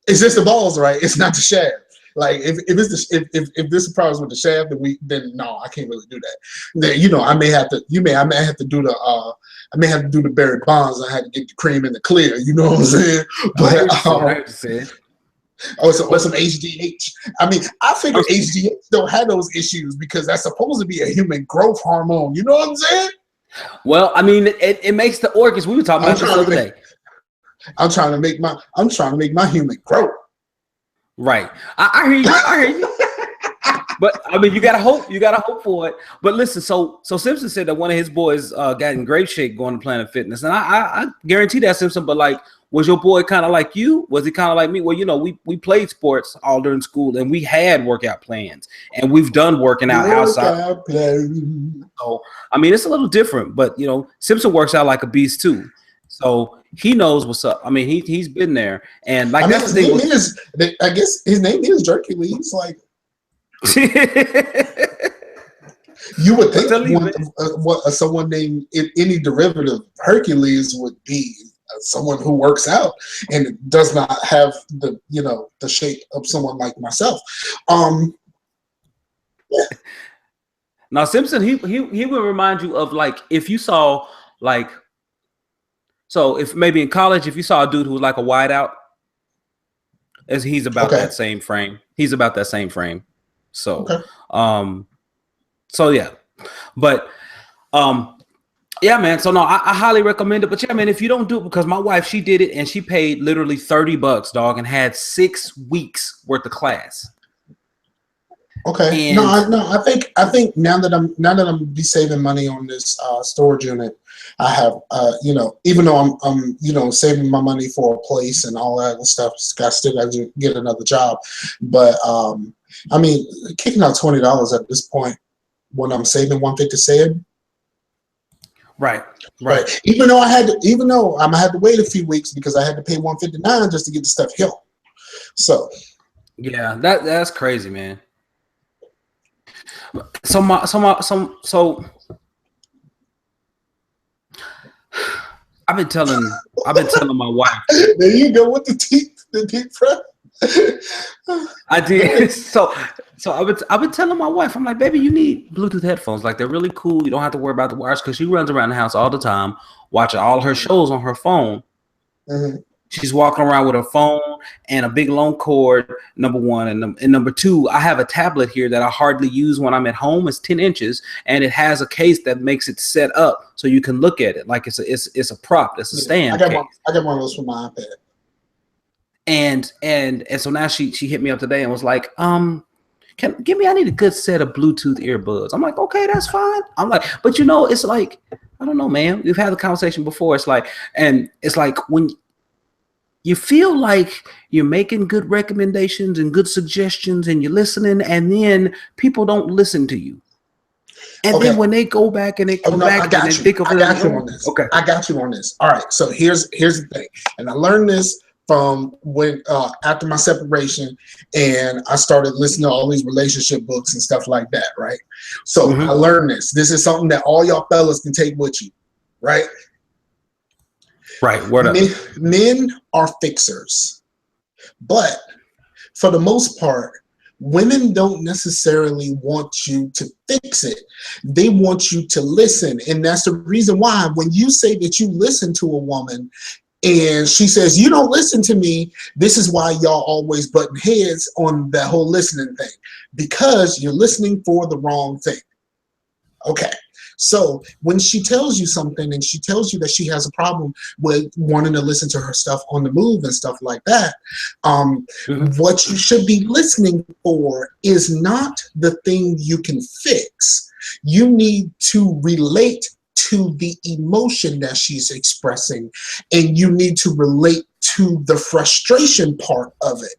It's just the balls, right? It's not the shaft. Like, if this is problems with the shaft, then no, I can't really do that. Then I may have to do the Barry Bonds. I had to get the cream in the clear. You know what I'm saying? But some HGH. I mean, I figure HGH don't have those issues because that's supposed to be a human growth hormone. You know what I'm saying? Well, I mean, it makes the organs. We were talking about this the other day. I'm trying to make my human grow. Right. I hear you. But I mean, you gotta hope for it. But listen, so Simpson said that one of his boys got in great shape going to Planet Fitness, and I guarantee that, Simpson. But like, was your boy kind of like you? Was he kind of like me? Well, we played sports all during school, and we had workout plans, and we've done working out outside. So I mean, it's a little different, but Simpson works out like a beast too. So he knows what's up. I mean, he's been there, and like, that's the thing. I guess his name is Hercules. Like, you would think someone named any derivative Hercules would be someone who works out and does not have the shape of someone like myself. Yeah. Now Simpson, he will remind you of, like, if you saw, like. So if maybe in college, if you saw a dude who was like a wideout, he's about that same frame. He's about that same frame. So, so yeah, but, yeah, man. So no, I highly recommend it. But yeah, man, if you don't do it, because my wife, she did it and she paid literally $30, dog, and had 6 weeks worth of class. Okay. And I think now that I'm be saving money on this storage unit, I have even though I'm saving my money for a place and all that stuff, I still got to get another job. But I mean, kicking out $20 at this point when I'm saving $150 to save. Right. Even though I'm gonna have to wait a few weeks because I had to pay $159 just to get the stuff here. So yeah, that's crazy, man. So I've been telling my wife. There you go with the deep breath. I did. So I've been telling my wife, I'm like, baby, you need Bluetooth headphones. Like, they're really cool. You don't have to worry about the wires, because she runs around the house all the time watching all her shows on her phone. Mm-hmm. She's walking around with her phone and a big long cord, number one. And number two, I have a tablet here that I hardly use when I'm at home. It's 10 inches, and it has a case that makes it set up so you can look at it. Like, it's a prop. It's a stand. I got one of those for my iPad. And so now she hit me up today and was like, I need a good set of Bluetooth earbuds. I'm like, okay, that's fine. I'm like, but it's like, I don't know, man. We've had the conversation before. It's like when you feel like you're making good recommendations and good suggestions and you're listening, and then people don't listen to you. And then when they go back and they come back and they think of it. I got you on this. Okay. I got you on this. All right. So here's the thing. And I learned this from when after my separation, and I started listening to all these relationship books and stuff like that, right? So I learned this. This is something that all y'all fellas can take with you, right? Right. Word up. Men are fixers, but for the most part, women don't necessarily want you to fix it. They want you to listen. And that's the reason why when you say that you listen to a woman and she says, you don't listen to me, this is why y'all always button heads on that whole listening thing, because you're listening for the wrong thing. Okay. So when she tells you something and she tells you that she has a problem with wanting to listen to her stuff on the move and stuff like that, what you should be listening for is not the thing you can fix. You need to relate to the emotion that she's expressing, and you need to relate to the frustration part of it.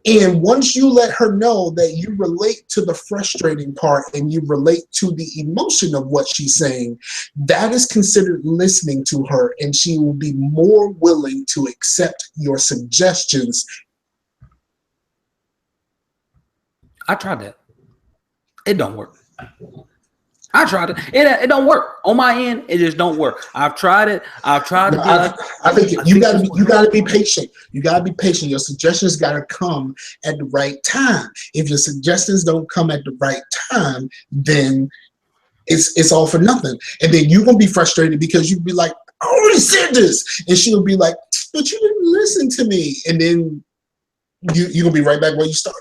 And once you let her know that you relate to the frustrating part and you relate to the emotion of what she's saying, that is considered listening to her, and she will be more willing to accept your suggestions. I tried that. It don't work. I tried it. It don't work on my end. It just don't work. I've tried it. I've tried to. I think you gotta be patient. You gotta be patient. Your suggestions gotta come at the right time. If your suggestions don't come at the right time, then it's all for nothing. And then you're gonna be frustrated because you'll be like, I already said this, and she'll be like, but you didn't listen to me. And then you're gonna be right back where you started.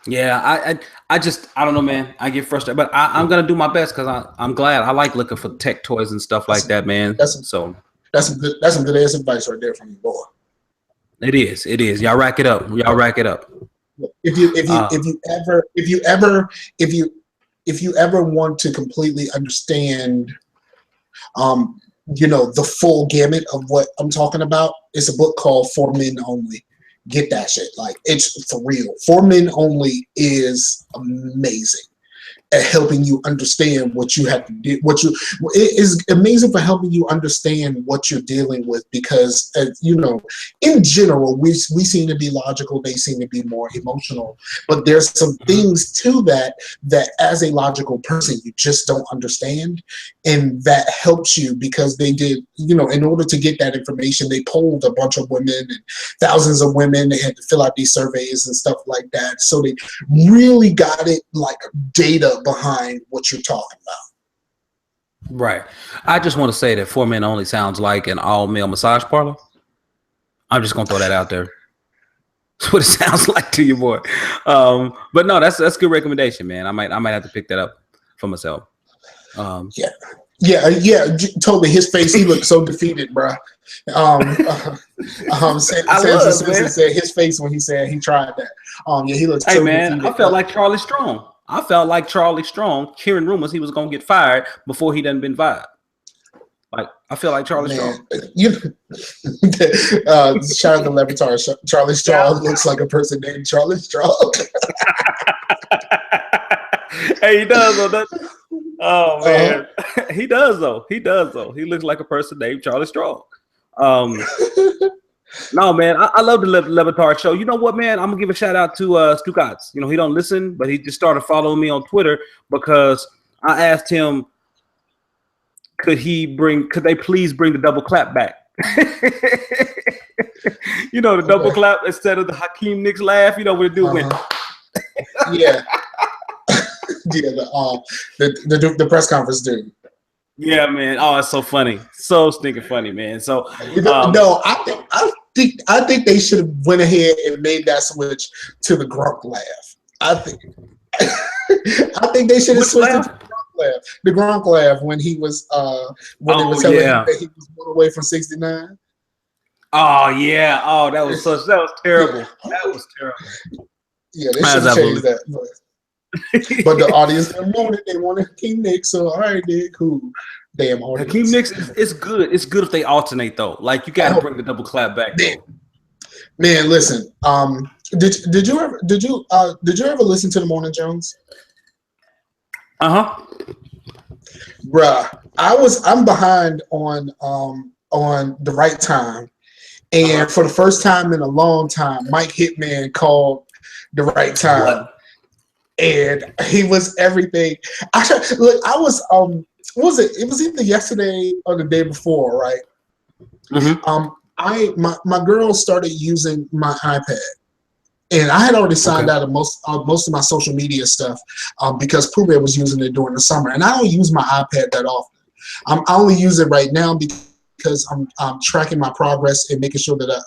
Yeah, I don't know, man. I get frustrated, but I'm gonna do my best because I'm glad. I like looking for tech toys and stuff like that, man. That's some good ass advice right there from you, boy. It is. Y'all rack it up. If you ever want to completely understand, the full gamut of what I'm talking about, it's a book called For Men Only. Get that shit. Like, it's for real. For Men Only is amazing at helping you understand what you have to do. It is amazing for helping you understand what you're dealing with, because in general, we seem to be logical, they seem to be more emotional, but there's some things to that as a logical person you just don't understand, and that helps you because they did, in order to get that information, they polled a bunch of women and thousands of women. They had to fill out these surveys and stuff like that, so they really got it like data behind what you're talking about. Right. I just want to say that For Men Only sounds like an all-male massage parlor. I'm just gonna throw that out there. That's what it sounds like to you, boy. But no, that's a good recommendation, man. I might have to pick that up for myself. Yeah. Totally. His face, he looked so defeated, bro. Samson said his face when he said he tried that. He looked so defeated. I felt like Charlie Strong. Hearing rumors he was gonna get fired before he done been fired. Like, I feel like Charlie Strong. Shout out to Levitar. Charlie Strong looks like a person named Charlie Strong. Hey, he does though. Oh man, he does though. He looks like a person named Charlie Strong. No, man, I love the Levitar show. You know what, man? I'm gonna give a shout out to Stugatz. He don't listen, but he just started following me on Twitter because I asked him, could they please bring the double clap back? The double clap instead of the Hakeem Nicks laugh. When the dude went. Yeah. The press conference dude. Yeah, man. Oh, it's so funny, so stinking funny, man. So no, I think they should have went ahead and made that switch to the Grunk laugh. I think they should have switched it to the Grunk laugh. The Grunk laugh when he was when they were telling him that he was one away from 69. Oh yeah. Oh, that was terrible. That was terrible. Yeah, they should have changed that. But the audience didn't want it. They wanted Hakeem Nicks, so all right, then cool. Damn audience. Hakeem Nicks is good. It's good if they alternate though. Like, you got to bring the double clap back. Man, listen. Did you ever listen to the Morning Jones? Bruh, I'm behind on the right time, and for the first time in a long time, Mike Hitman called the right time. What? And he was everything. It was either yesterday or the day before, right? Mm-hmm. My girl started using my iPad, And I had already signed out of most of my social media stuff because Pooh Bear was using it during the summer. And I don't use my iPad that often. I only use it right now because I'm tracking my progress and making sure that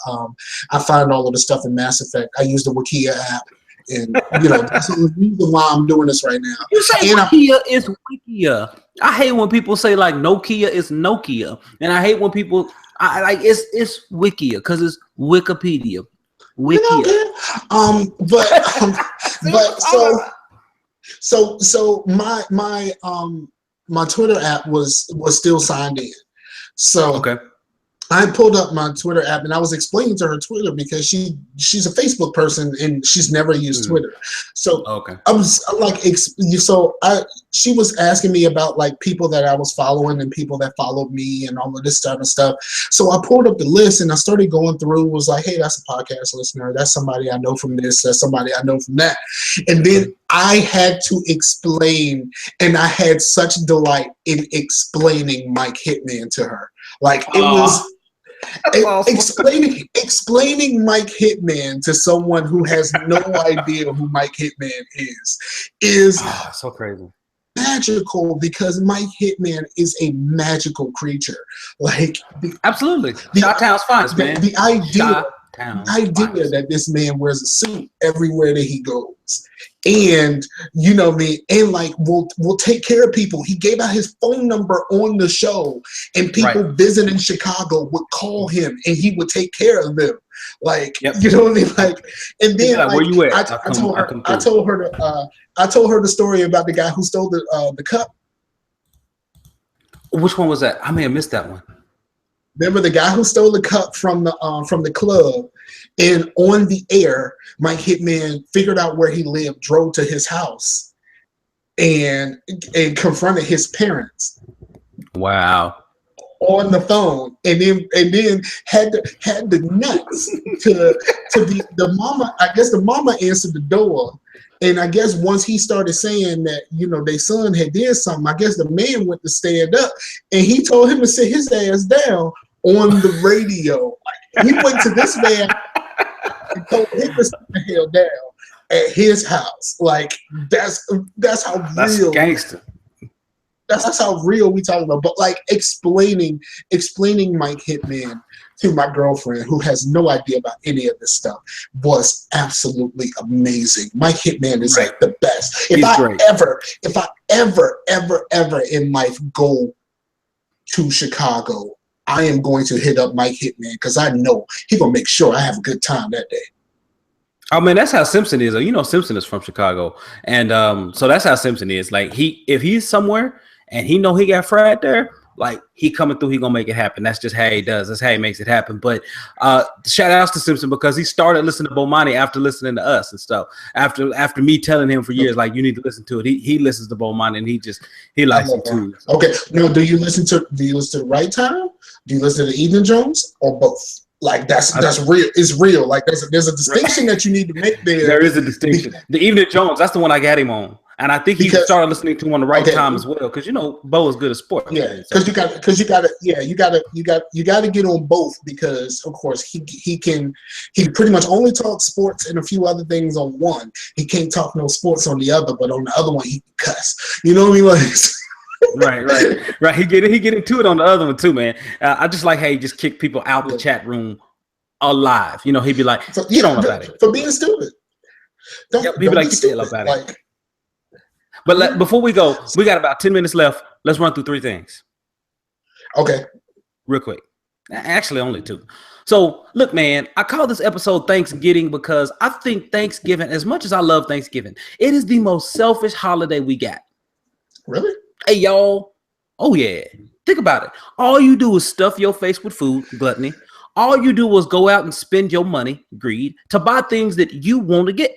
I find all of the stuff in Mass Effect. I use the Wikia app. And that's the reason why I'm doing this right now. You say Wikia is Wikia. I hate when people say like Nokia is Nokia, and I hate when people it's Wikia because it's Wikipedia. Wikia. So my Twitter app was still signed in. So I pulled up my Twitter app and I was explaining to her Twitter because she's a Facebook person and she's never used Twitter. So I was like, she was asking me about like people that I was following and people that followed me and all of this type of stuff. So I pulled up the list and I started going through, was like, hey, that's a podcast listener. That's somebody I know from this. That's somebody I know from that. And then I had to explain, and I had such delight in explaining Mike Hitman to her. Like it was explaining Mike Hitman to someone who has no idea who Mike Hitman is so crazy. Magical, because Mike Hitman is a magical creature. Like absolutely, Chi-Town's finest, man. The idea that this man wears a suit everywhere that he goes, and and like will take care of people. He gave out his phone number on the show, and people visiting Chicago would call him, and he would take care of them. Like you know what I mean? Like, and then like, where you at? I told her the story about the guy who stole the cup. Which one was that? I may have missed that one. Remember the guy who stole the cup from the club, and on the air, Mike Hitman figured out where he lived, drove to his house, and confronted his parents. Wow. On the phone, and then had the nuts to be the mama. I guess the mama answered the door. And I guess once he started saying that, their son had did something, I guess the man went to stand up and he told him to sit his ass down on the radio. He went to this man and told him to sit the hell down at his house. Like that's how real. Gangster. That's how real we talking about. But like explaining Mike Hitman to my girlfriend who has no idea about any of this stuff was absolutely amazing. Mike Hitman is like the best. If I ever in life go to Chicago, I am going to hit up Mike Hitman because I know he's gonna make sure I have a good time that day. Oh man, that's how Simpson is. Simpson is from Chicago, and so that's how Simpson is. Like if he's somewhere and he know he got fried there, like he coming through, he gonna make it happen. That's just how he does. That's how he makes it happen. But shout outs to Simpson because he started listening to Bomani after listening to us and stuff. After me telling him for years, like you need to listen to it. He listens to Bomani and he likes it too. So. Okay, no, do you listen to Right Time? Do you listen to Evening Jones or both? Like that's real. It's real. Like there's a distinction that you need to make there. There is a distinction. The Evening Jones, that's the one I got him on. And I think he started listening to him on the right time as well, because Bo is good at sports. Yeah, because you got to get on both because of course he pretty much only talks sports and a few other things on one. He can't talk no sports on the other, but on the other one he can cuss. You know what I mean? Like right. He get into it on the other one too, man. I just like how he just kick people out the chat room alive. He'd be like, "Get on about it for being stupid." He'd be like, "Get the hell about it." But before we go, we got about 10 minutes left. Let's run through 3 things. Okay. Real quick. Actually, only 2. So, look, man, I call this episode Thanksgetting because I think Thanksgiving, as much as I love Thanksgiving, it is the most selfish holiday we got. Really? Hey, y'all. Oh, yeah. Think about it. All you do is stuff your face with food, gluttony. All you do is go out and spend your money, greed, to buy things that you want to get.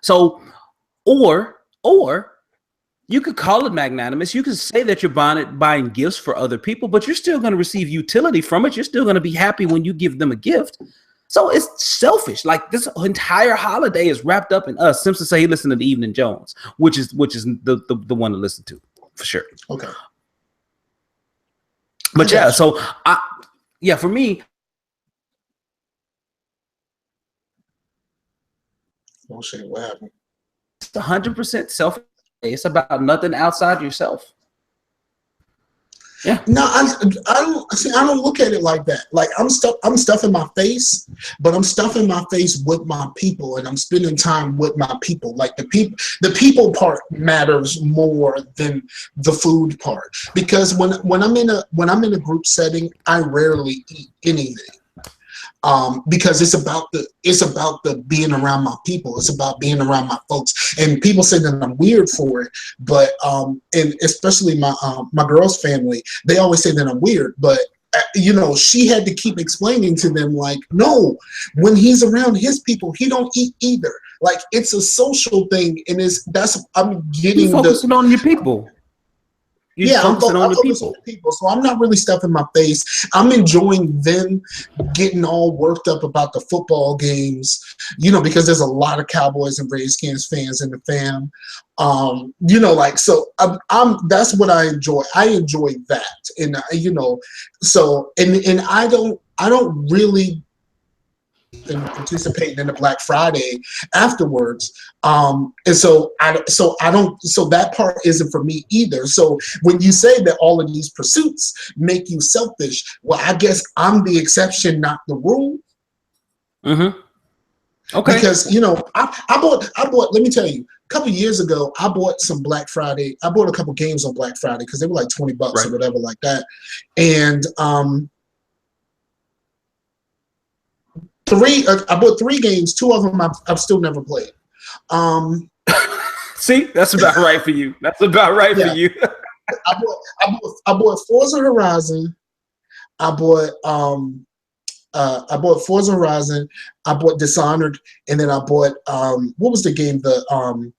So, or you could call it magnanimous. You could say that you're buying gifts for other people, but you're still going to receive utility from it. You're still going to be happy when you give them a gift. So it's selfish. Like this entire holiday is wrapped up in us. Simpson say he listened to the Evening Jones, which is the one to listen to for sure. Okay. But yeah, so for me, Oh shit! What happened? It's 100% self. It's about nothing outside yourself. Yeah. No, I don't look at it like that. Like I'm stuffing my face, but I'm stuffing my face with my people, and I'm spending time with my people. Like the people part matters more than the food part, because when I'm in a group setting, I rarely eat anything. Because it's about the being around my people. It's about being around my folks. And people say that I'm weird for it, but and especially my girl's family, they always say that I'm weird. But she had to keep explaining to them, like, no, when he's around his people, he don't eat either. Like, it's a social thing, and I'm getting focusing on your people. I'm focusing on the people, so I'm not really stuffing my face. I'm enjoying them getting all worked up about the football games, because there's a lot of Cowboys and Redskins fans in the fam. So that's what I enjoy. I enjoy that, and so and I don't really and participating in the Black Friday afterwards. And so that part isn't for me either. So when you say that all of these pursuits make you selfish, well, I guess I'm the exception, not the rule. Mm-hmm. Okay. Because I bought. Let me tell you, a couple of years ago, I bought some Black Friday. I bought a couple games on Black Friday because they were like $20 or whatever like that, and I bought 3 games. 2 of them I've still never played. See, that's about right for you. That's about right for you. I bought Forza Horizon. I bought Forza Horizon. I bought Dishonored, and then I bought what was the game? The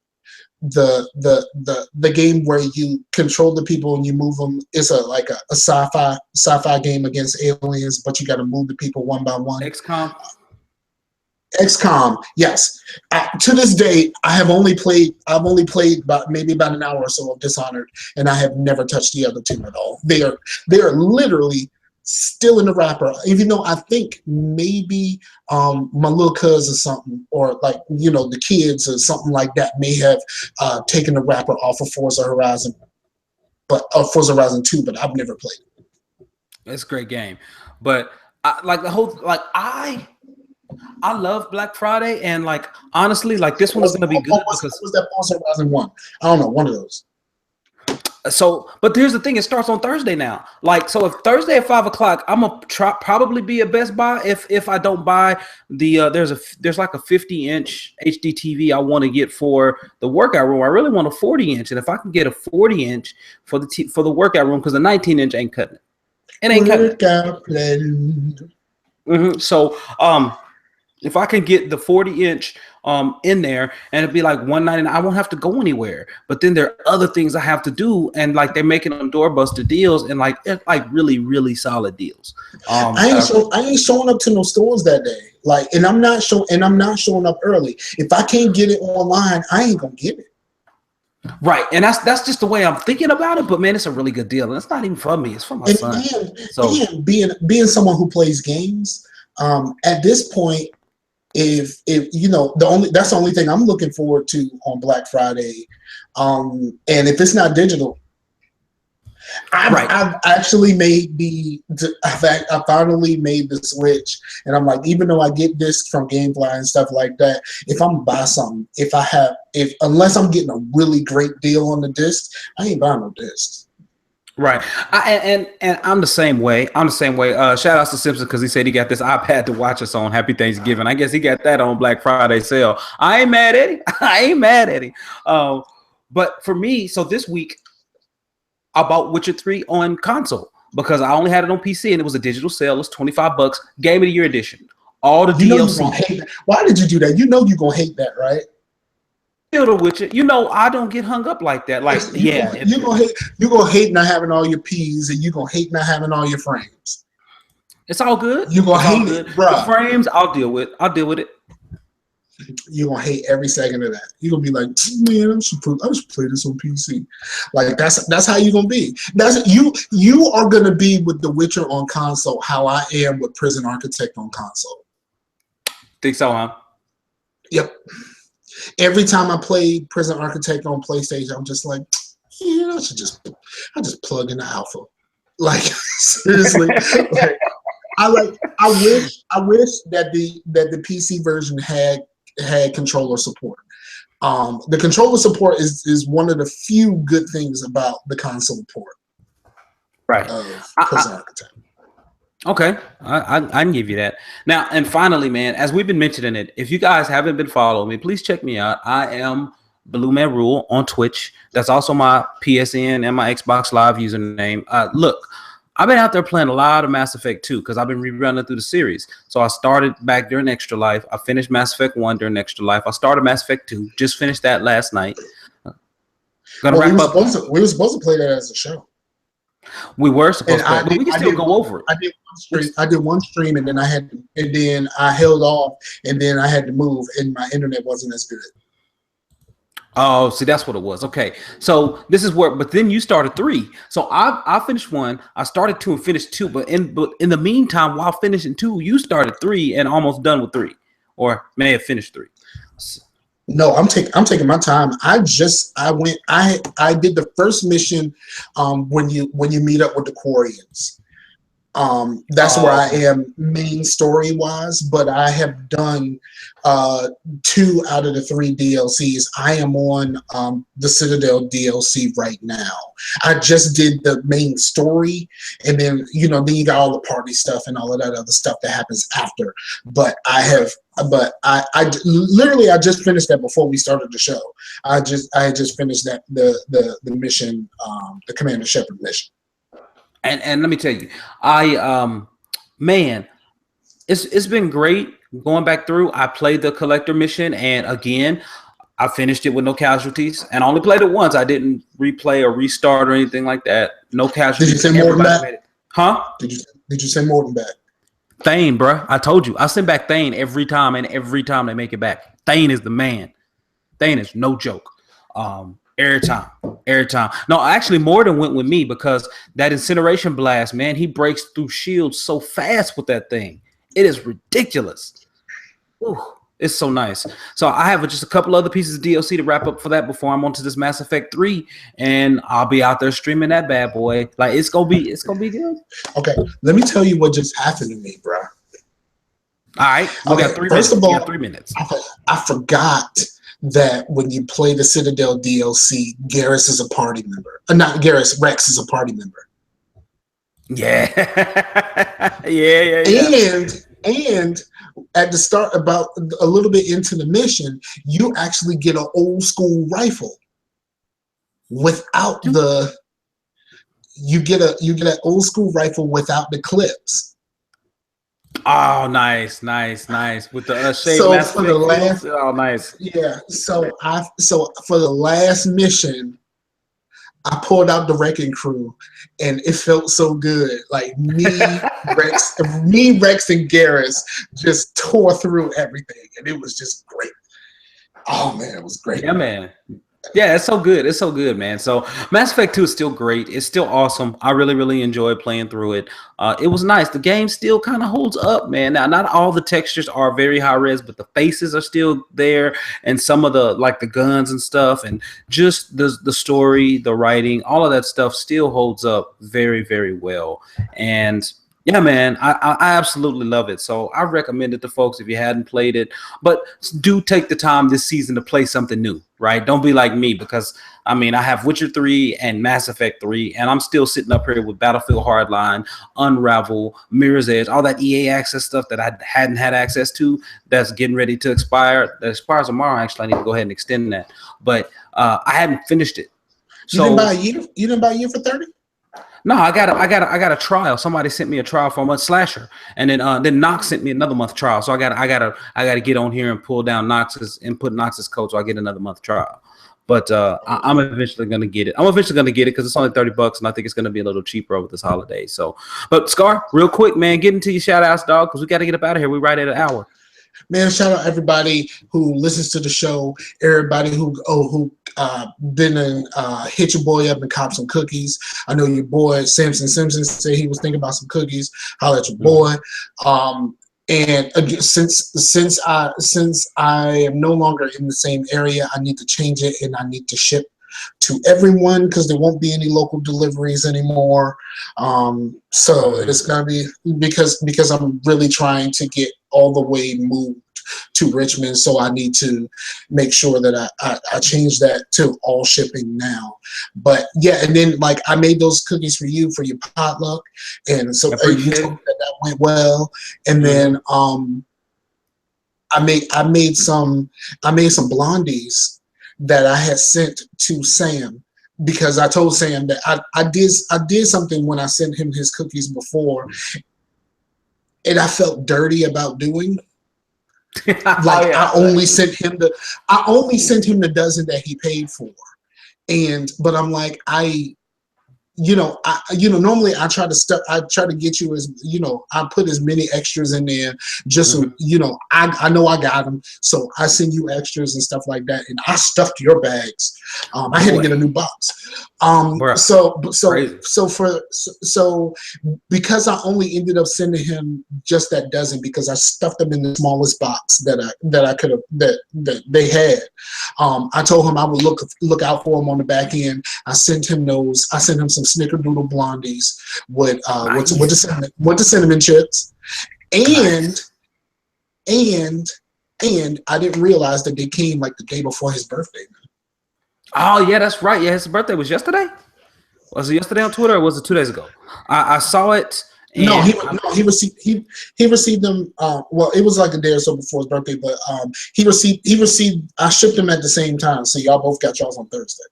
game where you control the people and you move them. It's like a sci-fi game against aliens, but you got to move the people one by one. XCOM, yes. To this day, I've only played about an hour or so of Dishonored, and I have never touched the other 2 at all. They are literally still in the wrapper, even though I think maybe my little cousin or something, or like the kids or something like that may have taken the wrapper off of Forza Horizon, Forza Horizon 2, but I've never played it. It's a great game, but I love Black Friday, and like honestly, like this one is gonna be good because was that Forza Horizon 1? I don't know, one of those. So, but here's the thing: it starts on Thursday now. Like, so if Thursday at 5:00, I'm gonna probably be a Best Buy if I don't buy the there's like a 50-inch HD TV I want to get for the workout room. I really want a 40-inch, and if I can get a 40-inch for the workout room, because the 19-inch ain't cutting it. It ain't cutting it. Mm-hmm. So, if I can get the 40-inch in there, and it'd be like $199, I won't have to go anywhere. But then there are other things I have to do, and like they're making them doorbuster deals, and like really, really solid deals. I ain't showing up to no stores that day. Like, and I'm not showing up early. If I can't get it online, I ain't gonna get it. Right, and that's just the way I'm thinking about it. But man, it's a really good deal, and it's not even for me; it's for my son. And being someone who plays games, at this point, if that's the only thing I'm looking forward to on Black Friday, and if it's not digital, I've actually I finally made the switch, and I'm like, even though I get discs from GameFly and stuff like that, if I'm gonna buy something, unless I'm getting a really great deal on the disc, I ain't buying no discs. Right, and I'm the same way. Shout out to Simpson because he said he got this iPad to watch us on. Happy Thanksgiving. I guess he got that on Black Friday sale. I ain't mad at him. But for me, so this week I bought Witcher 3 on console because I only had it on PC and it was a digital sale. It was $25, Game of the Year edition. All the DLC. Why did you do that? You know you're gonna hate that, right? The Witcher, I don't get hung up like that. Like, you're gonna hate not having all your P's, and you're gonna hate not having all your frames. It's all good. You're gonna hate it, bro. The frames, I'll deal with it. You're gonna hate every second of that. You're gonna be like, man, I should play this on PC. Like that's how you're gonna be. You are gonna be with The Witcher on console how I am with Prison Architect on console. Think so, huh? Yep. Every time I play Prison Architect on PlayStation, I'm just like, yeah, I just plug in the alpha. Like seriously, like I wish that the PC version had controller support. The controller support is one of the few good things about the console port of Prison Architect. Okay, I can give you that. Now, and finally, man, as we've been mentioning it, if you guys haven't been following me, please check me out. I am Blue Man Rule on Twitch. That's also my PSN and my Xbox Live username. Look, I've been out there playing a lot of Mass Effect 2 because I've been rerunning through the series. So I started back during Extra Life. I finished Mass Effect 1 during Extra Life. I started Mass Effect 2. Just finished that last night. We were supposed to play that as a show. We were supposed to, but we can still go over it. I did one stream, and then I held off, and then I had to move, and my internet wasn't as good. Oh, see, that's what it was. Okay, so this is where, but then you started 3. So I finished 1. I started 2 and finished 2. But in the meantime, while finishing 2, you started 3 and almost done with 3, or may have finished 3. No, I'm taking my time. I did the first mission when you meet up with the Quarians. That's where I am main story wise, but I have done 2 out of the 3 DLCs. I am on the Citadel DLC right now. I just did the main story, and then then you got all the party stuff and all of that other stuff that happens after. But I literally just finished that before we started the show. I just finished that the mission, the Commander Shepard mission. And let me tell you, man, it's been great going back through. I played the collector mission, and again, I finished it with no casualties, and I only played it once. I didn't replay or restart or anything like that. No casualties. Did you say more than that? Huh? Did you say more than that? Thane, bro. I told you. I send back Thane every time, and every time they make it back. Thane is the man. Thane is no joke. Every time. No, actually, Morden went with me because that incineration blast, man, he breaks through shields so fast with that thing. It is ridiculous. Ooh, it's so nice. So I have just a couple other pieces of DLC to wrap up for that before I'm onto this Mass Effect 3, and I'll be out there streaming that bad boy. Like it's gonna be good. Okay, let me tell you what just happened to me, bro. All right, we got 3 minutes. First of all, 3 minutes. I forgot that when you play the Citadel DLC, Garrus is a party member. Not Garrus, Rex is a party member. Yeah. Yeah. And at the start, about a little bit into the mission, you actually get an old school rifle without you get an old school rifle without the clips. Oh, nice with the shade. So for the last, nice. Yeah. So for the last mission, I pulled out the Wrecking Crew, and it felt so good. Like me, Rex, and Garrus just tore through everything, and it was just great. Oh man, it was great. Yeah, man. Yeah, it's so good. It's so good, man. So Mass Effect 2 is still great. It's still awesome. I really enjoyed playing through it. It was nice. The game still kind of holds up, man. Now, not all the textures are very high res, but the faces are still there, and some of the guns and stuff, and just the story, the writing, all of that stuff still holds up very well. And yeah, man, I absolutely love it. So I recommend it to folks if you hadn't played it. But do take the time this season to play something new, right? Don't be like me, because, I mean, I have Witcher 3 and Mass Effect 3, and I'm still sitting up here with Battlefield Hardline, Unravel, Mirror's Edge, all that EA access stuff that I hadn't had access to that's getting ready to expire. That expires tomorrow, actually. I need to go ahead and extend that. But I hadn't finished it. You didn't buy a year for 30? No, I got a trial. Somebody sent me a trial for a month, Slasher, and then Nox sent me another month trial. So I gotta get on here and pull down Nox's and put Nox's code so I get another month trial. But I'm eventually gonna get it. Because it's only $30, and I think it's gonna be a little cheaper over this holiday. So, but Scar, real quick, man, get into your shout outs, dog, because we got to get up out of here. We're right at an hour. Man, shout out everybody who listens to the show, everybody who been and hit your boy up and cop some cookies. I know your boy Simpson said he was thinking about some cookies. Holla at your boy. And since I am no longer in the same area, I need to change it, and I need to ship to everyone because there won't be any local deliveries anymore. So it's gonna be because I'm really trying to get all the way moved to Richmond. So I need to make sure that I change that to all shipping now. But yeah, and then like I made those cookies for you for your potluck, and so you told me that went well. And then I made some blondies that I had sent to Sam because I told Sam that I did something when I sent him his cookies before, and I felt dirty about doing. Like I only sent him the dozen that he paid for, but I'm like normally I try to get you as I put as many extras in there just so I know I got them, so I send you extras and stuff like that, and I stuffed your bags. I had to get a new box. So because I only ended up sending him just that dozen because I stuffed them in the smallest box that I could have that they had. I told him I would look out for him on the back end. I sent him some Snickerdoodle blondies with the cinnamon chips, and I didn't realize that they came like the day before his birthday. Oh yeah, that's right. Yeah, his birthday was yesterday. Was it yesterday on Twitter, or was it 2 days ago? I saw it. No, he received them. Well, it was like a day or so before his birthday, but he received. I shipped them at the same time, so y'all both got y'all's on Thursday.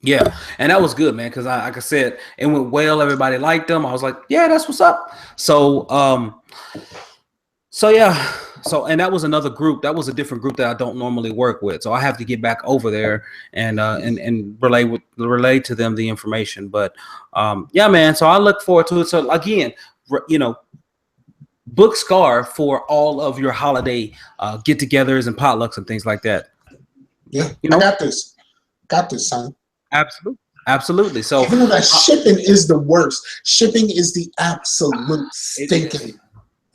Yeah, and that was good, man, because like I said, it went well. Everybody liked them. I was like, yeah, that's what's up. So, and that was another group. That was a different group that I don't normally work with. So I have to get back over there and relay to them the information. But yeah, man. So I look forward to it. So again, book Scar for all of your holiday get-togethers and potlucks and things like that. Yeah, I got this. Got this, son. Absolutely. So that shipping is the worst. Shipping is the absolute stinking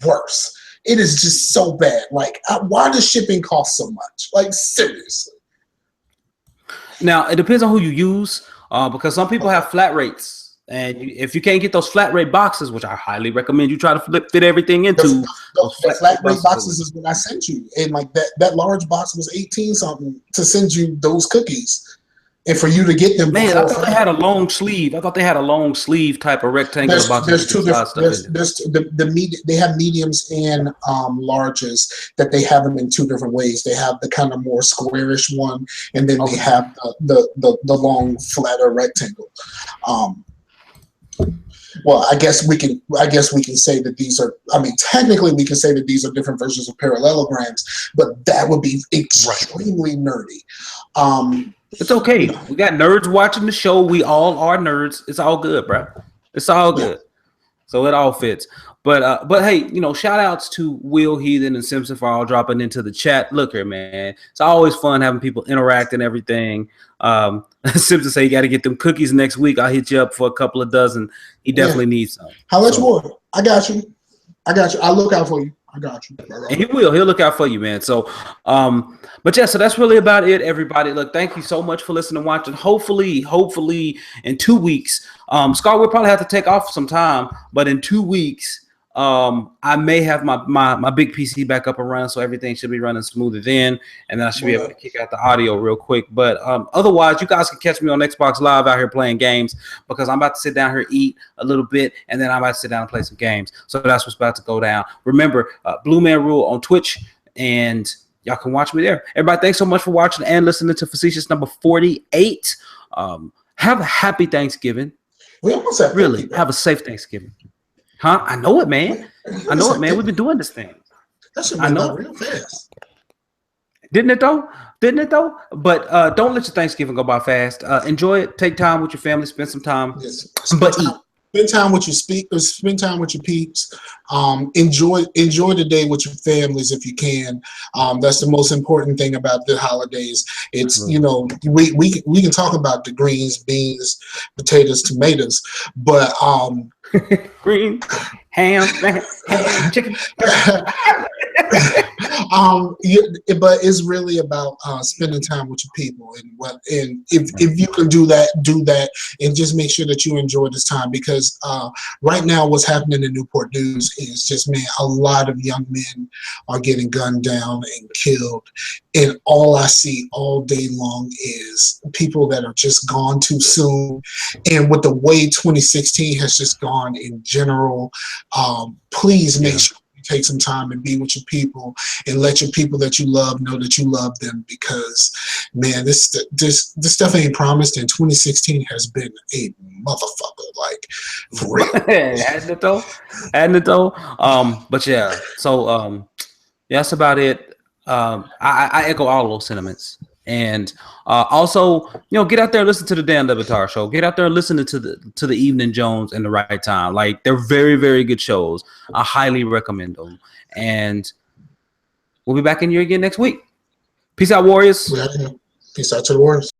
worst. It is just so bad. Like, why does shipping cost so much? Like, seriously. Now, it depends on who you use, because some people have flat rates. And if you can't get those flat rate boxes, which I highly recommend you try to fit everything into. The flat rate boxes is what I sent you. And like that large box was 18 something to send you those cookies. And for you to get them, man, I thought they had a long sleeve. I thought they had a long sleeve type of rectangular box. There's two different. They have mediums and larges that they have them in two different ways. They have the kind of more squarish one, and then they have the long flatter rectangle. Well, I guess we can say that these are. I mean, technically, we can say that these are different versions of parallelograms, but that would be extremely nerdy. It's okay. We got nerds watching the show. We all are nerds. It's all good, bro. It's all good. So it all fits. But hey, shout outs to Will, Heathen, and Simpson for all dropping into the chat. Look here, man. It's always fun having people interact and everything. Simpson say you got to get them cookies next week. I'll hit you up for a couple of dozen. He definitely needs some. How much more? I got you. I'll look out for you. I got you. And he will. He'll look out for you, man. So, but yeah, so that's really about it, everybody. Look, thank you so much for listening and watching. Hopefully in 2 weeks, Scar will probably have to take off some time, but in 2 weeks, I may have my big PC back up and running, so everything should be running smoother then, and then I should be able to kick out the audio real quick. But otherwise, you guys can catch me on Xbox Live out here playing games because I'm about to sit down here, eat a little bit, and then I'm about to sit down and play some games. So that's what's about to go down. Remember, Blue Man Rule on Twitch, and y'all can watch me there. Everybody, thanks so much for watching and listening to Facetious number 48. Have a happy Thanksgiving. We almost have really have a safe Thanksgiving. Huh? I know it, man. I know it, man. We've been doing this thing. That should be real fast. Didn't it though? But don't let your Thanksgiving go by fast. Enjoy it. Take time with your family. Spend some time. Yes. But eat. Spend time with spend time with your peeps. Enjoy the day with your families if you can. That's the most important thing about the holidays. It's we can talk about the greens, beans, potatoes, tomatoes, but green ham, chicken. But it's really about spending time with your people, and if you can do that, and just make sure that you enjoy this time, because right now what's happening in Newport News is just, man, a lot of young men are getting gunned down and killed, and all I see all day long is people that are just gone too soon. And with the way 2016 has just gone in general, please make sure take some time and be with your people and let your people that you love know that you love them, because, man, this stuff ain't promised, and 2016 has been a motherfucker, like, for real. Hadn't it though? But yeah, so that's about it. I echo all those sentiments. And also, get out there and listen to the Dan Le Batard Show. Get out there and listen to the Evening Jones in the right time. Like, they're very, very good shows. I highly recommend them. And we'll be back in here again next week. Peace out, Warriors. Peace out to the Warriors.